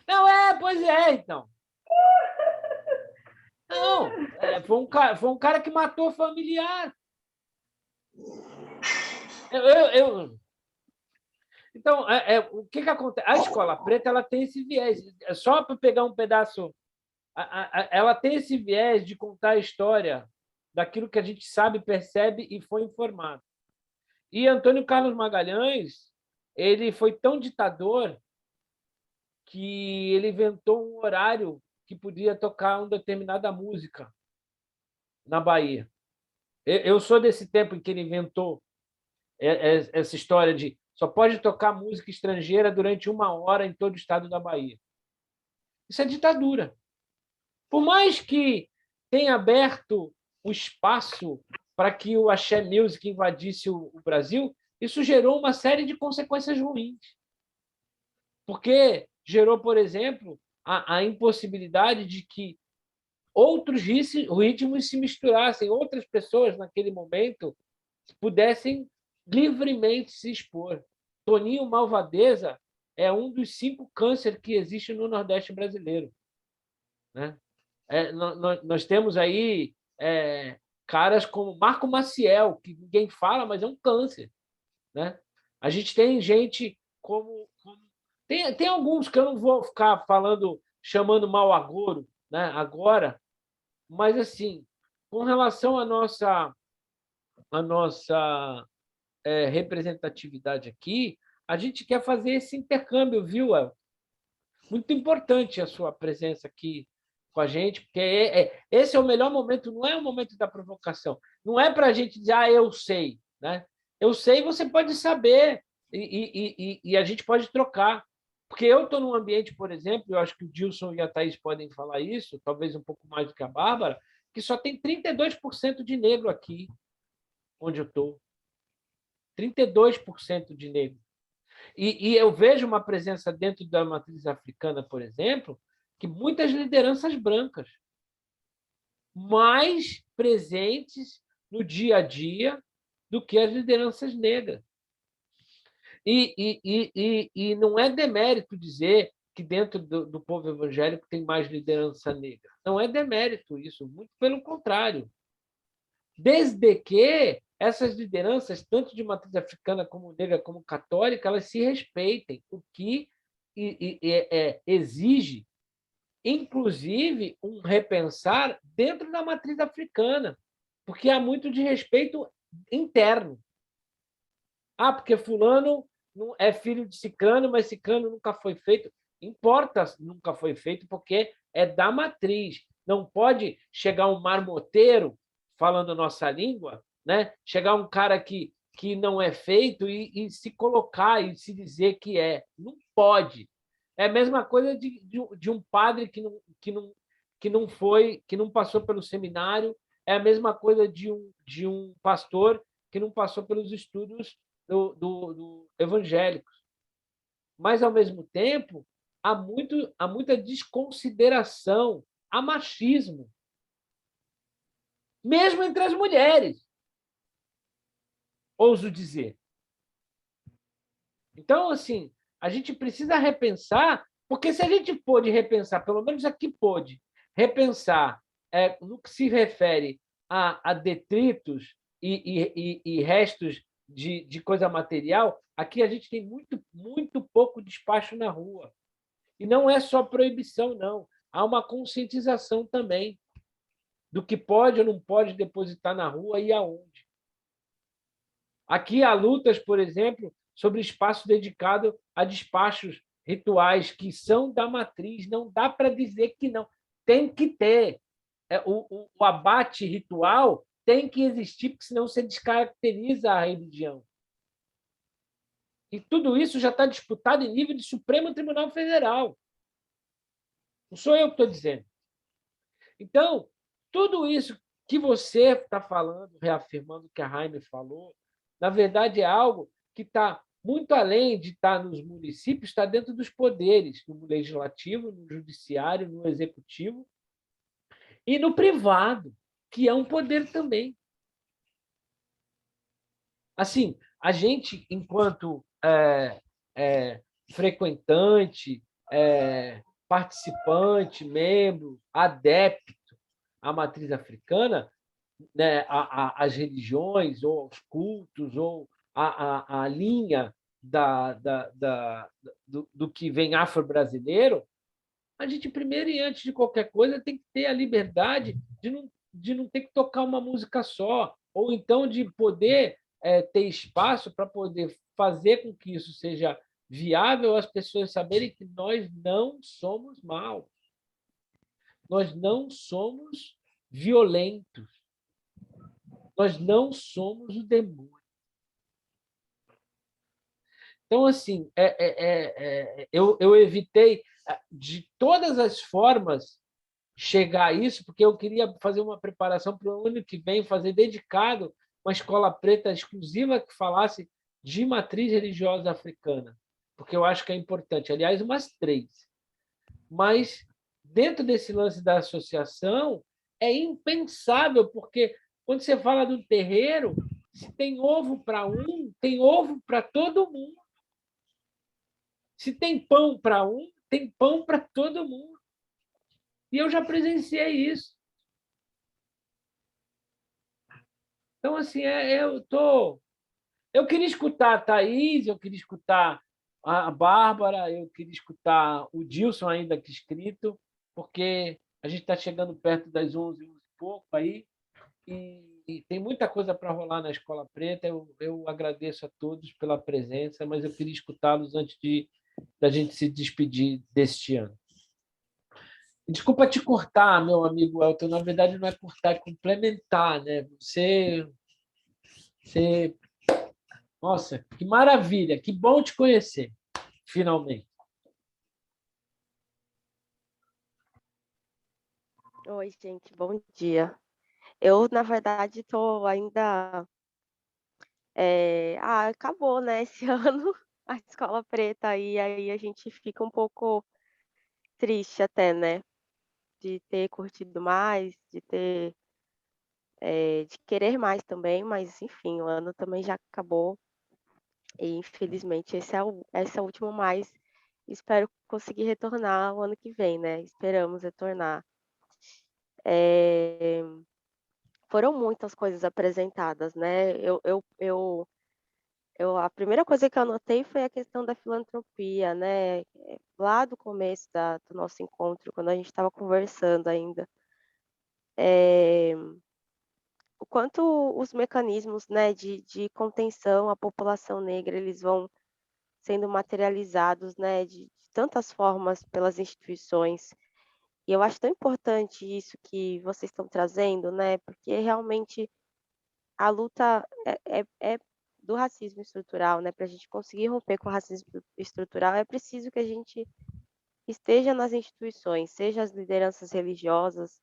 Não, pois é, então. Não, foi um cara que matou familiar. Então, o que acontece? A Escola Preta ela tem esse viés. Só para pegar um pedaço, ela tem esse viés de contar a história daquilo que a gente sabe, percebe e foi informado. E Antônio Carlos Magalhães, ele foi tão ditador que ele inventou um horário que podia tocar uma determinada música na Bahia. Eu sou desse tempo em que ele inventou essa história de só pode tocar música estrangeira durante 1 hora em todo o estado da Bahia. Isso é ditadura. Por mais que tenha aberto o espaço para que o axé music invadisse o Brasil, isso gerou uma série de consequências ruins. Porque gerou, por exemplo, a impossibilidade de que outros ritmos se misturassem, outras pessoas, naquele momento, pudessem livremente se expor. Toninho Malvadeza é um dos 5 cânceres que existe no Nordeste brasileiro. Né? Nós temos aí caras como Marco Maciel, que ninguém fala, mas é um câncer. Né? A gente tem gente como... Tem alguns que eu não vou ficar chamando mal agouro, né, agora, mas, assim, com relação à nossa representatividade aqui, a gente quer fazer esse intercâmbio, viu, El? Muito importante a sua presença aqui com a gente, porque esse é o melhor momento, não é o momento da provocação, não é para a gente dizer, eu sei. Né? Eu sei, você pode saber, e a gente pode trocar. Porque eu estou num ambiente, por exemplo, eu acho que o Dilson e a Thaís podem falar isso, talvez um pouco mais do que a Bárbara, que só tem 32% de negro aqui, onde eu estou. 32% de negros. E eu vejo uma presença dentro da matriz africana, por exemplo, que muitas lideranças brancas, mais presentes no dia a dia do que as lideranças negras. E não é demérito dizer que dentro do povo evangélico tem mais liderança negra. Não é demérito isso, muito pelo contrário. Desde que essas lideranças, tanto de matriz africana como negra, como católica, elas se respeitem, o que exige, inclusive, um repensar dentro da matriz africana, porque há muito desrespeito interno. Ah, porque fulano não é filho de ciclano, mas ciclano nunca foi feito. Importa, nunca foi feito, porque é da matriz. Não pode chegar um marmoteiro, falando a nossa língua, né? Chegar um cara que não é feito e se colocar e se dizer que é. Não pode. É a mesma coisa de um padre que não passou pelo seminário, é a mesma coisa de um pastor que não passou pelos estudos do evangélicos. Mas, ao mesmo tempo, há muita desconsideração, há machismo, mesmo entre as mulheres, ouso dizer. Então, assim, a gente precisa repensar, porque se a gente pôde repensar, pelo menos aqui pôde, repensar no que se refere a detritos e restos de coisa material, aqui a gente tem muito pouco despacho na rua. E não é só proibição, não. Há uma conscientização também do que pode ou não pode depositar na rua e aonde. Aqui há lutas, por exemplo, sobre espaço dedicado a despachos rituais que são da matriz. Não dá para dizer que não. Tem que ter. O abate ritual tem que existir, porque senão você descaracteriza a religião. E tudo isso já está disputado em nível de Supremo Tribunal Federal. Não sou eu que estou dizendo. Então, tudo isso que você está falando, reafirmando o que a Raime falou, na verdade é algo que está muito além de estar nos municípios, está dentro dos poderes, no legislativo, no judiciário, no executivo e no privado, que é um poder também. Assim, a gente, enquanto frequentante, participante, membro, adepto à matriz africana, né, às religiões, ou aos cultos, ou à linha do que vem afro-brasileiro, a gente, primeiro e antes de qualquer coisa, tem que ter a liberdade de não ter que tocar uma música só, ou então de poder ter espaço para poder fazer com que isso seja viável, as pessoas saberem que nós não somos maus, nós não somos violentos, nós não somos o demônio. Então, assim, eu evitei de todas as formas chegar a isso, porque eu queria fazer uma preparação para o ano que vem, fazer dedicado uma escola preta exclusiva que falasse de matriz religiosa africana, porque eu acho que é importante. Aliás, umas 3. Mas, dentro desse lance da associação, é impensável, porque quando você fala do terreiro, se tem ovo para um, tem ovo para todo mundo. Se tem pão para um, tem pão para todo mundo. E eu já presenciei isso. Então, assim, eu queria escutar a Thaís, eu queria escutar a Bárbara, eu queria escutar o Dilson ainda aqui escrito, porque a gente está chegando perto das 11 e pouco aí, e tem muita coisa para rolar na Escola Preta. Eu agradeço a todos pela presença, mas eu queria escutá-los antes da gente se despedir deste ano. Desculpa te cortar, meu amigo Elton. Na verdade, não é cortar, é complementar, né? Você... Nossa, que maravilha! Que bom te conhecer, finalmente. Oi, gente, bom dia. Eu, na verdade, estou ainda acabou, né, esse ano a escola preta, e aí a gente fica um pouco triste até, né, de ter curtido mais, de querer mais também, mas enfim, o ano também já acabou e infelizmente esse é o último mais. Espero conseguir retornar o ano que vem, né, esperamos retornar. Eh, Foram muitas coisas apresentadas, né, a primeira coisa que eu anotei foi a questão da filantropia, né, lá do começo do nosso encontro, quando a gente estava conversando ainda. Eh, o quanto os mecanismos, né, de contenção à população negra, eles vão sendo materializados, né, de tantas formas pelas instituições. E eu acho tão importante isso que vocês estão trazendo, né, porque realmente a luta é do racismo estrutural, né, para a gente conseguir romper com o racismo estrutural, é preciso que a gente esteja nas instituições, seja as lideranças religiosas,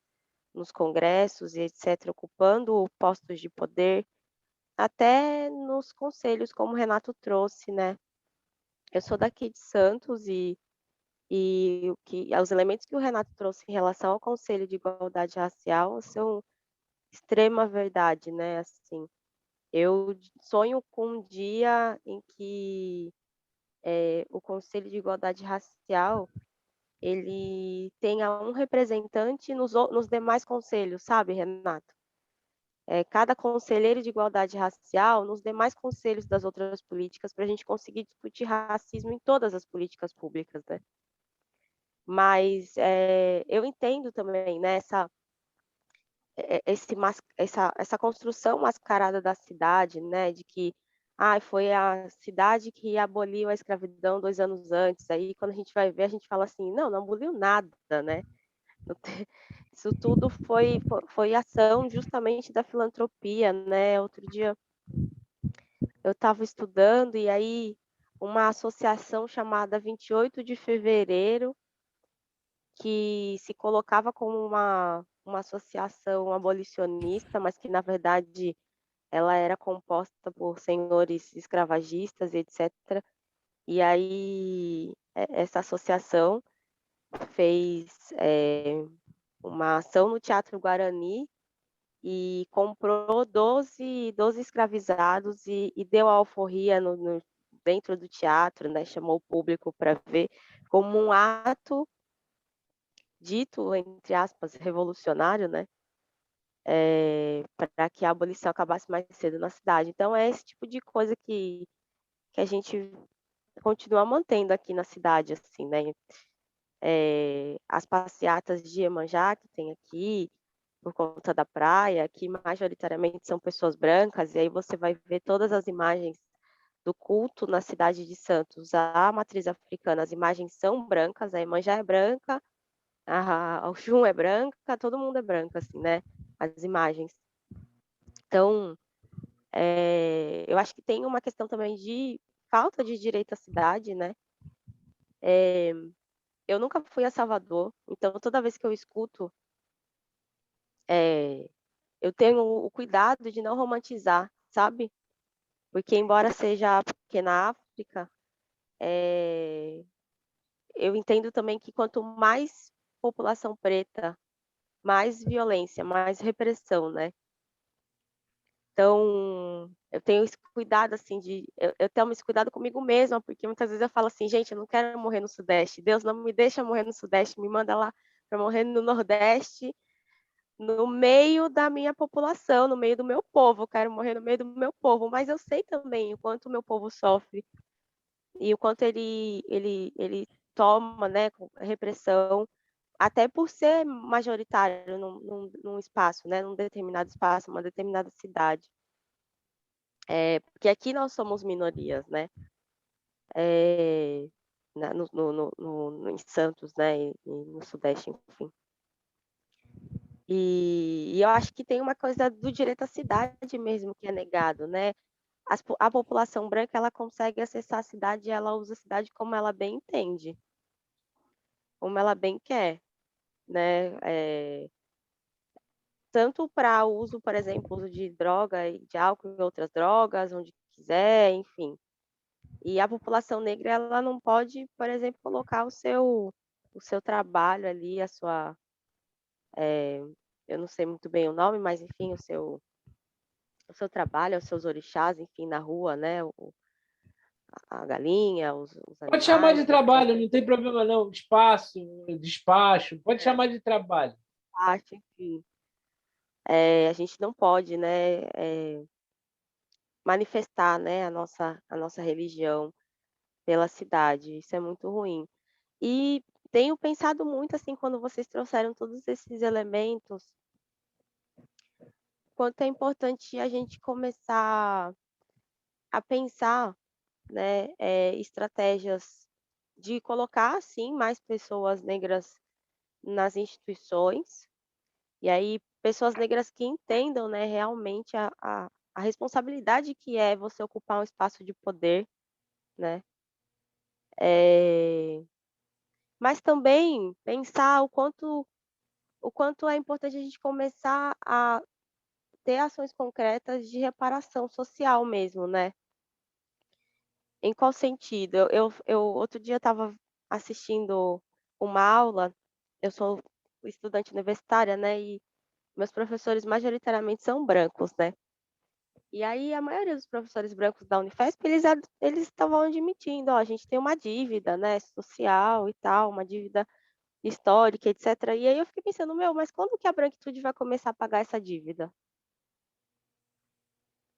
nos congressos e etc., ocupando postos de poder, até nos conselhos, como o Renato trouxe, né. Eu sou daqui de Santos e os elementos que o Renato trouxe em relação ao Conselho de Igualdade Racial são extrema verdade, né, assim. Eu sonho com um dia em que, o Conselho de Igualdade Racial, ele tenha um representante nos demais conselhos, sabe, Renato? Cada conselheiro de igualdade racial nos demais conselhos das outras políticas, para a gente conseguir discutir racismo em todas as políticas públicas, né. Mas, eu entendo também, né, essa construção mascarada da cidade, né, de que, foi a cidade que aboliu a escravidão 2 anos antes, aí quando a gente vai ver, a gente fala assim: "Não, não aboliu nada, né". Não te Isso tudo foi ação justamente da filantropia, né. Outro dia eu estava estudando e aí uma associação chamada 28 de Fevereiro, que se colocava como uma associação abolicionista, mas que na verdade ela era composta por senhores escravagistas e etcétera. E aí, essa associação fez, uma ação no Teatro Guarani e comprou 12 escravizados e deu a alforria dentro do teatro, né, chamou o público para ver, como um ato dito, entre aspas, "revolucionário", né, pra que a abolição acabasse mais cedo na cidade. Então é esse tipo de coisa que a gente continua mantendo aqui na cidade, assim, né. As passeatas de Iemanjá que tem aqui, por conta da praia, que majoritariamente são pessoas brancas, e aí você vai ver todas as imagens do culto na cidade de Santos, a matriz africana, as imagens são brancas, a Iemanjá é branca, a Oxum é branca, todo mundo é branco, assim, né, as imagens. Então, eu acho que tem uma questão também de falta de direito à cidade, né. Eu nunca fui a Salvador, então toda vez que eu escuto, eh, eu tenho o cuidado de não romantizar, sabe. Porque embora seja a pequena África, eh, eu entendo também que quanto mais população preta, mais violência, mais repressão, né. Então, eu tenho esse cuidado, assim, eu tomo esse cuidado comigo mesma, porque muitas vezes eu falo assim: "Gente, eu não quero morrer no sudeste, Deus não me deixa morrer no sudeste, me manda lá para morrer no nordeste, no meio da minha população, no meio do meu povo, eu quero morrer no meio do meu povo", mas eu sei também o quanto o meu povo sofre e o quanto ele toma, né, com repressão, até por ser majoritário num espaço, né, num determinado espaço, uma determinada cidade. Porque aqui nós somos minorias, né, eh, na em Santos, né, e no sudeste, enfim. E eu acho que tem uma coisa do direito à cidade mesmo que é negado, né. A população branca, ela consegue acessar a cidade e ela usa a cidade como ela bem entende, como ela bem quer, né, tanto para uso, por exemplo, uso de droga e de álcool e outras drogas, onde quiser, enfim. E a população negra, ela não pode, por exemplo, colocar o seu trabalho ali, a sua, eu não sei muito bem o nome, mas enfim, o seu trabalho, os seus orixás, enfim, na rua, né? A galinha, os Pode chamar de animais, trabalho, etc. não tem problema não. Espaço, despacho, pode chamar de trabalho. Acho, enfim. A gente não pode, né, manifestar, né, a nossa religião pela cidade. Isso é muito ruim. E tenho pensado muito, assim, quando vocês trouxeram todos esses elementos, quanto é importante a gente começar a pensar, né, estratégias de colocar, sim, mais pessoas negras nas instituições, e aí pessoas negras que entendam, né, realmente a responsabilidade que é você ocupar um espaço de poder, né. Mas também pensar o quanto é importante a gente começar a ter ações concretas de reparação social mesmo, né. Em qual sentido? Eu outro dia estava assistindo uma aula, eu sou estudante universitária, né, e meus professores majoritariamente são brancos, né. E aí a maioria dos professores brancos da Unifesp, eles estavam admitindo: "Ó, a gente tem uma dívida, né, social e tal, uma dívida histórica, etcétera". E aí eu fiquei pensando: "Meu, mas quando que a branquitude vai começar a pagar essa dívida?".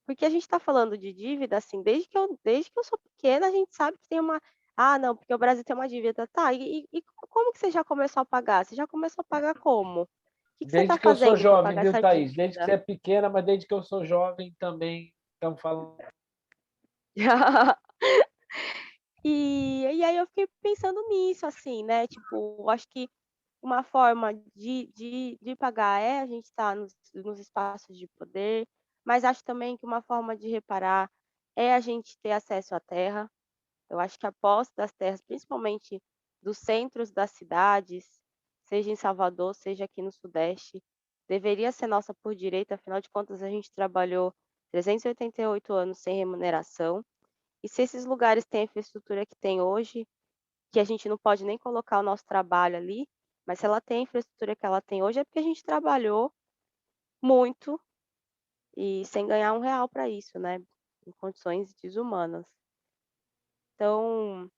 Porque a gente está falando de dívida, assim, desde que eu sou pequena, a gente sabe que tem uma "Ah, não, porque o Brasil tem uma dívida". Tá, e como que você já começou a pagar? Você já começou a pagar como? O que que você está Desde que eu sou fazendo para jovem, pagar viu, essa Thaís? Desde que dívida? você é pequena, mas desde que eu sou jovem também estão falando. E aí eu fiquei pensando nisso, assim, né, tipo, acho que uma forma de pagar é a gente estar nos espaços de poder, mas acho também que uma forma de reparar é a gente ter acesso à terra. Eu acho que a posse das terras, principalmente dos centros das cidades, seja em Salvador, seja aqui no Sudeste, deveria ser nossa por direito, afinal de contas a gente trabalhou 388 anos sem remuneração. E se esses lugares têm a infraestrutura que tem hoje, que a gente não pode nem colocar o nosso trabalho ali, mas se ela tem a infraestrutura que ela tem hoje, é porque a gente trabalhou muito e sem ganhar um real para isso, né, em condições desumanas. Então,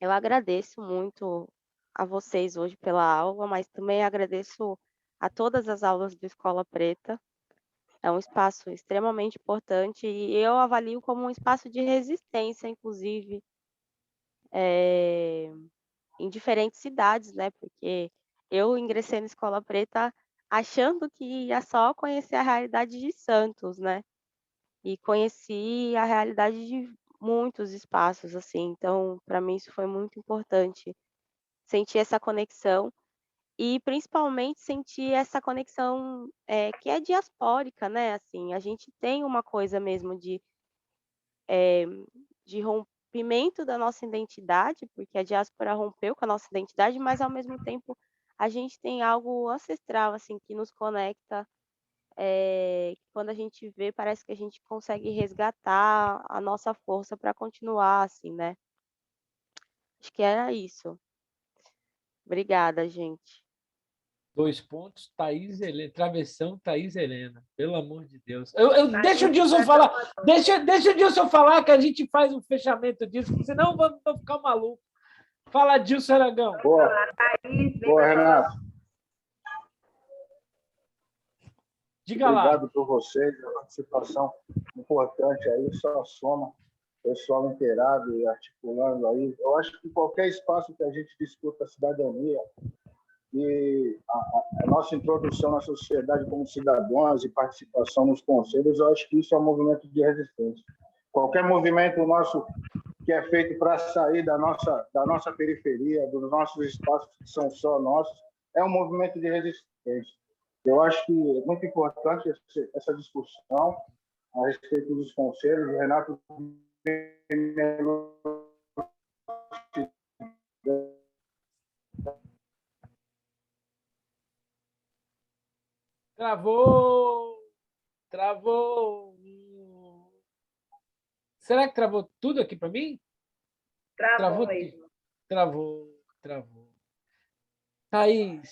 eu agradeço muito a vocês hoje pela aula, mas também agradeço a todas as aulas do Escola Preta. É um espaço extremamente importante e eu avalio como um espaço de resistência, inclusive, eh, em diferentes cidades, né, porque eu ingressei na Escola Preta achando que ia só conhecer a realidade de Santos, né, e conheci a realidade de muitos espaços, assim, então para mim isso foi muito importante, sentir essa conexão e principalmente sentir essa conexão, que é diaspórica, né, assim, a gente tem uma coisa mesmo eh, de rompimento da nossa identidade, porque a diáspora rompeu com a nossa identidade, mas ao mesmo tempo a gente tem algo ancestral, assim, que nos conecta, que quando a gente vê parece que a gente consegue resgatar a nossa força para continuar, assim, né. Acho que era isso. Obrigada, gente. 2 pontos, Thaís Helena, travessão Thaís Helena, pelo amor de Deus. Deixa o Thaís Dilson é falar, Salvador. deixa o Dilson falar que a gente faz um fechamento disso, senão vamos ficar maluco. Fala, Dilson Aragão. Boa, Thaís, vem Boa, para Renato. Salvador. Diga lá. Obrigado por vocês, a participação importante aí, só soma, pessoal inteirado e articulando aí. Eu acho que qualquer espaço que a gente discuta a cidadania e a nossa introdução na sociedade como cidadãos e participação nos conselhos, eu acho que isso é um movimento de resistência. Qualquer movimento nosso que é feito para sair da nossa periferia, dos nossos espaços que são só nossos, é um movimento de resistência. Eu acho que é muito importante essa discussão a respeito dos conselhos. O Renato Travou. Travou. Será que travou tudo aqui para mim? Travou tudo. mesmo. Travou. Thaís.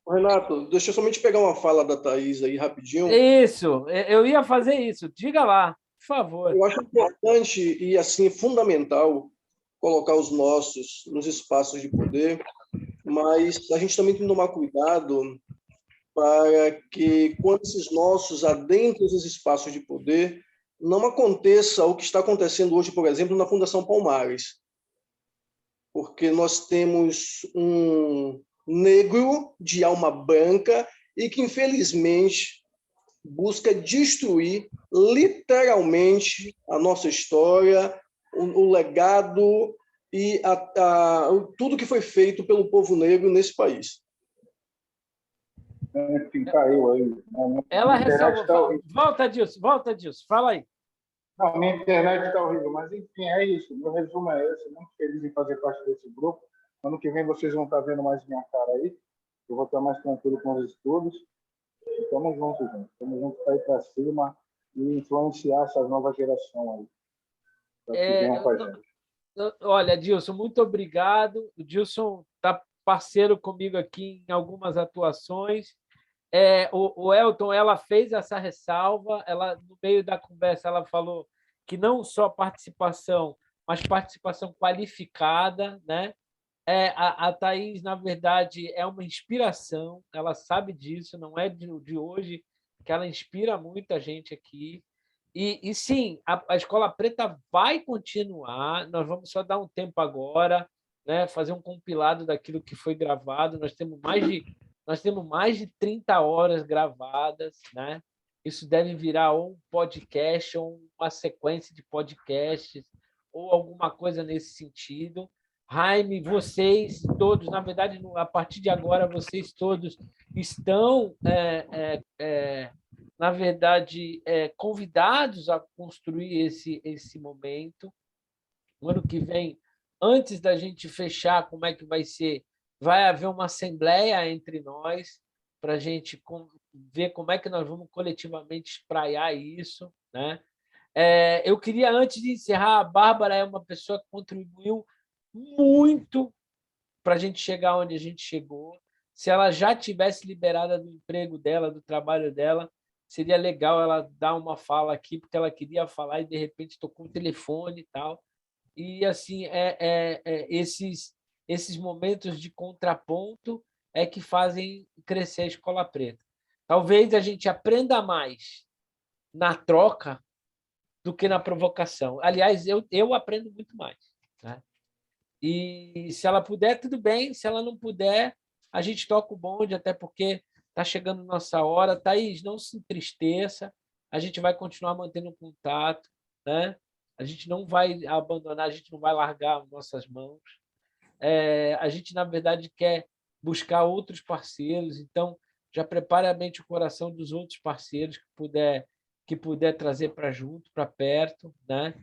Renato, deixa eu somente pegar uma fala da Thaís aí rapidinho. Isso, eu ia fazer isso. Diga lá, por favor. Eu acho importante e assim fundamental colocar os nossos nos espaços de poder, mas a gente também tem que tomar cuidado para que, quando esses nossos adentrem esses espaços de poder, não aconteça o que está acontecendo hoje, por exemplo, na Fundação Palmares. Porque nós temos um negro de alma branca e que, infelizmente, busca destruir literalmente a nossa história, o legado e tudo que foi feito pelo povo negro nesse país. Enfim, caiu aí. Ela ressalvou. Volta, Dilson. Fala aí. Não, minha internet está horrível, mas enfim, é isso. Meu resumo é esse. Muito feliz em fazer parte desse grupo. Ano que vem vocês vão estar vendo mais minha cara aí. Eu vou estar mais tranquilo com os estudos. Tamo junto, gente. Tamo junto para ir para cima e influenciar essa nova geração aí. Para que venham com a gente. Olha, Dilson, muito obrigado. O Dilson está parceiro comigo aqui em algumas atuações. O Elton, ela fez essa ressalva, ela, no meio da conversa, ela falou que não só participação, mas participação qualificada, né? A Thaís, na verdade, é uma inspiração, ela sabe disso, não é de hoje que ela inspira muita gente aqui. E sim, a Escola Preta vai continuar, nós vamos só dar um tempo agora, né? Fazer um compilado daquilo que foi gravado, nós temos mais de 30 horas gravadas, né? Isso deve virar ou um podcast, ou uma sequência de podcasts, ou alguma coisa nesse sentido. Jaime, vocês todos, na verdade, a partir de agora, vocês todos estão, na verdade, convidados a construir esse momento. No ano que vem, antes da gente fechar como é que vai ser, vai haver uma assembleia entre nós para a gente ver como é que nós vamos coletivamente espraiar isso, né? Eu queria, antes de encerrar, a Bárbara é uma pessoa que contribuiu muito para a gente chegar onde a gente chegou. Se ela já tivesse liberada do emprego dela, do trabalho dela, seria legal ela dar uma fala aqui, porque ela queria falar e, de repente, tocou o telefone e tal. E, assim, esses momentos de contraponto é que fazem crescer a Escola Preta. Talvez a gente aprenda mais na troca do que na provocação. Aliás, eu aprendo muito mais, né? E se ela puder, tudo bem. Se ela não puder, a gente toca o bonde, até porque está chegando nossa hora. Thaís, não se entristeça. A gente vai continuar mantendo contato, né? A gente não vai abandonar, a gente não vai largar nossas mãos. A gente, na verdade, quer buscar outros parceiros. Então, já prepare a mente e o coração dos outros parceiros que puder trazer para junto, para perto, né?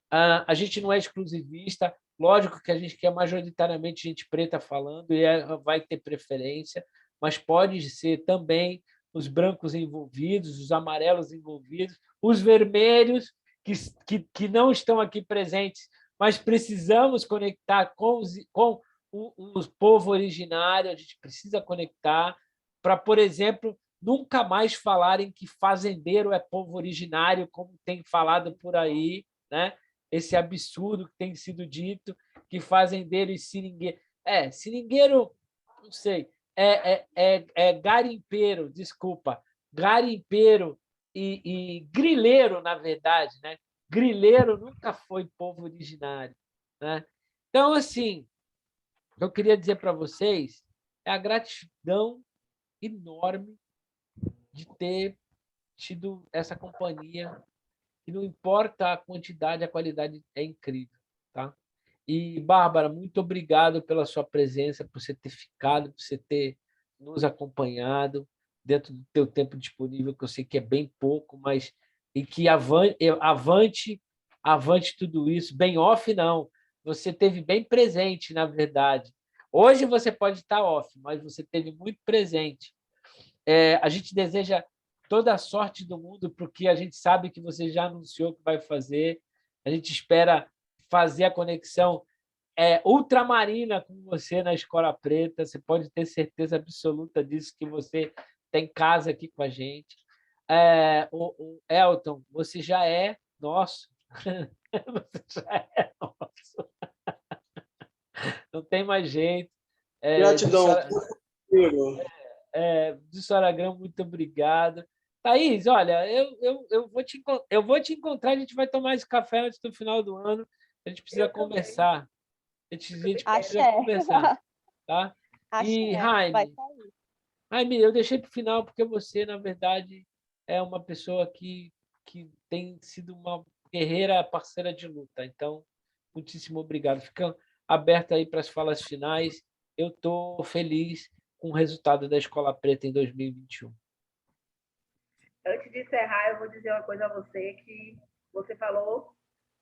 A gente não é exclusivista. Lógico que a gente quer majoritariamente gente preta falando e vai ter preferência, mas pode ser também os brancos envolvidos, os amarelos envolvidos, os vermelhos que não estão aqui presentes, mas precisamos conectar com o povo originário, a gente precisa conectar para, por exemplo, nunca mais falarem que fazendeiro é povo originário, como tem falado por aí, né? Esse absurdo que tem sido dito, que fazendeiro e seringueiro... Seringueiro, não sei, garimpeiro, desculpa, garimpeiro e grileiro, na verdade, né? Grileiro nunca foi povo originário, né? Então, assim, o que eu queria dizer para vocês é a gratidão enorme de ter tido essa companhia. E não importa a quantidade, a qualidade é incrível, tá? E, Bárbara, muito obrigado pela sua presença, por você ter ficado, por você ter nos acompanhado dentro do teu tempo disponível, que eu sei que é bem pouco, mas e que avante tudo isso. Bem off, não. Você esteve bem presente, na verdade. Hoje você pode estar off, mas você esteve muito presente. A gente deseja toda a sorte do mundo, porque a gente sabe que você já anunciou que vai fazer. A gente espera fazer a conexão ultramarina com você na Escola Preta. Você pode ter certeza absoluta disso, que você tem casa aqui com a gente. O Elton, você já é nosso. Você já é nosso. Não tem mais jeito. Gratidão. Disso Aragrão, muito obrigado. Thaís, olha, eu vou te encontrar, a gente vai tomar esse café antes do final do ano. A gente precisa conversar. A gente precisa conversar. Tá? E, Jaime, eu deixei para o final porque você, na verdade, é uma pessoa que tem sido uma guerreira parceira de luta. Então, muitíssimo obrigado. Fica aberto aí para as falas finais. Eu estou feliz com o resultado da Escola Preta em 2021. Antes de encerrar, eu vou dizer uma coisa a você que você falou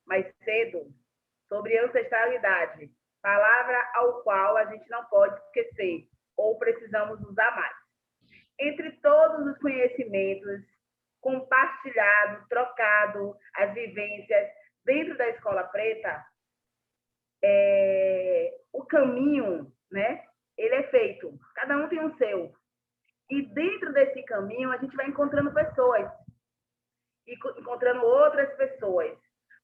mais cedo sobre ancestralidade, palavra ao qual a gente não pode esquecer ou precisamos usar mais. Entre todos os conhecimentos compartilhados, trocados, as vivências dentro da Escola Preta, o caminho, né, ele é feito, cada um tem o seu. E dentro desse caminho, a gente vai encontrando pessoas, e encontrando outras pessoas.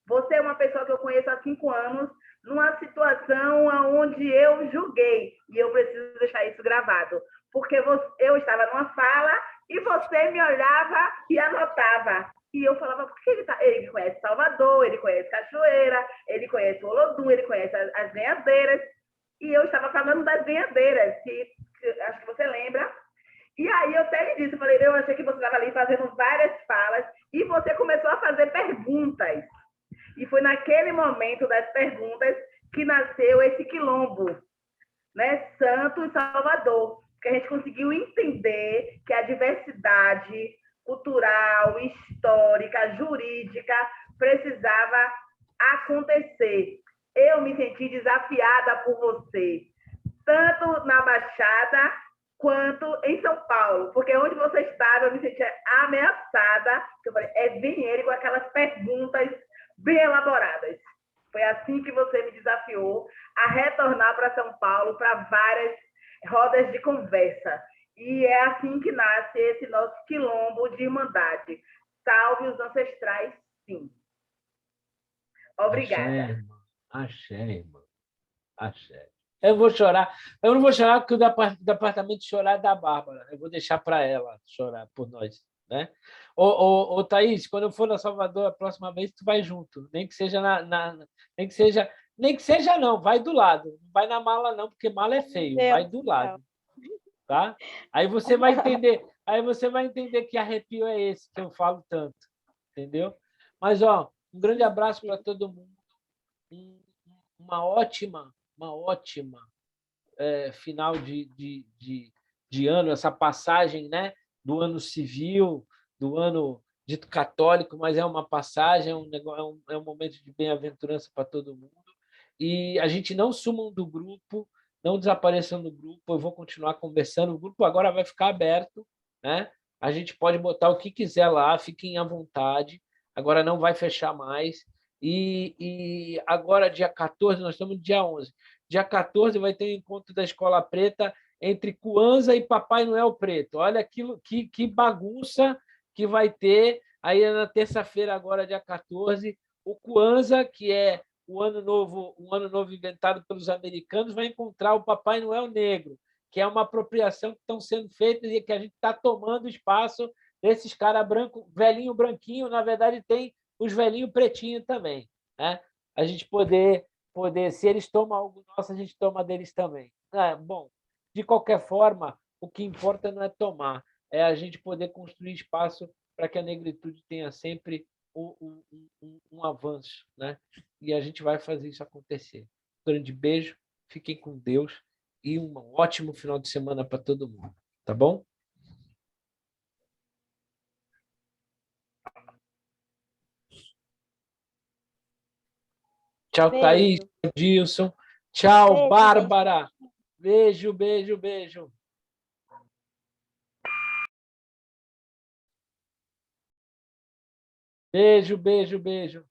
Você é uma pessoa que eu conheço há 5 anos, numa situação onde eu julguei, e eu preciso deixar isso gravado, porque eu estava numa fala e você me olhava e anotava. E eu falava, por que ele conhece Salvador, ele conhece Cachoeira, ele conhece o Olodum, ele conhece as ganhadeiras, e eu estava falando das ganhadeiras, que acho que você lembra. E aí eu até lhe disse, eu falei, eu achei que você estava ali fazendo várias falas, e você começou a fazer perguntas. E foi naquele momento das perguntas que nasceu esse quilombo, né? Santos Salvador, que a gente conseguiu entender que a diversidade cultural, histórica, jurídica precisava acontecer. Eu me senti desafiada por você, tanto na Baixada quanto em São Paulo, porque onde você estava eu me sentia ameaçada, eu falei, vem ele com aquelas perguntas bem elaboradas. Foi assim que você me desafiou a retornar para São Paulo para várias rodas de conversa. E é assim que nasce esse nosso quilombo de irmandade. Salve os ancestrais, sim. Obrigada. Axé, irmão. Axé. Eu vou chorar. Eu não vou chorar porque o departamento de chorar é da Bárbara. Eu vou deixar para ela chorar por nós. Né? Ô, Thaís, quando eu for na Salvador a próxima vez, tu vai junto. Nem que seja nem que seja não, vai do lado. Não vai na mala não, porque mala é feio, vai do lado. Tá? Aí você vai entender que arrepio é esse que eu falo tanto, entendeu? Mas um grande abraço para todo mundo. Uma ótima final de ano, essa passagem, né, do ano civil, do ano dito católico, mas é uma passagem, é um momento de bem-aventurança para todo mundo. E a gente não sumam do grupo, não desapareçam do grupo, eu vou continuar conversando. O grupo agora vai ficar aberto, né? A gente pode botar o que quiser lá, fiquem à vontade. Agora não vai fechar mais. E agora, dia 14, nós estamos no dia 11. Dia 14 vai ter o encontro da Escola Preta entre Kwanzaa e Papai Noel Preto. Olha aquilo, que bagunça que vai ter aí na terça-feira, agora, dia 14. O Kwanzaa, que é um ano novo inventado pelos americanos, vai encontrar o Papai Noel Negro, que é uma apropriação que estão sendo feitas e que a gente está tomando espaço desses caras branco, velhinho branquinho, na verdade tem os velhinhos pretinhos também, né? A gente poder, se eles tomam algo nosso, a gente toma deles também. Bom, de qualquer forma, o que importa não é tomar, é a gente poder construir espaço para que a negritude tenha sempre um avanço, né? E a gente vai fazer isso acontecer. Um grande beijo, fiquem com Deus e um ótimo final de semana para todo mundo, tá bom? Tchau, beijo. Thaís, Dilson. Tchau, beijo, Bárbara. Beijo, beijo, beijo. Beijo, beijo, beijo.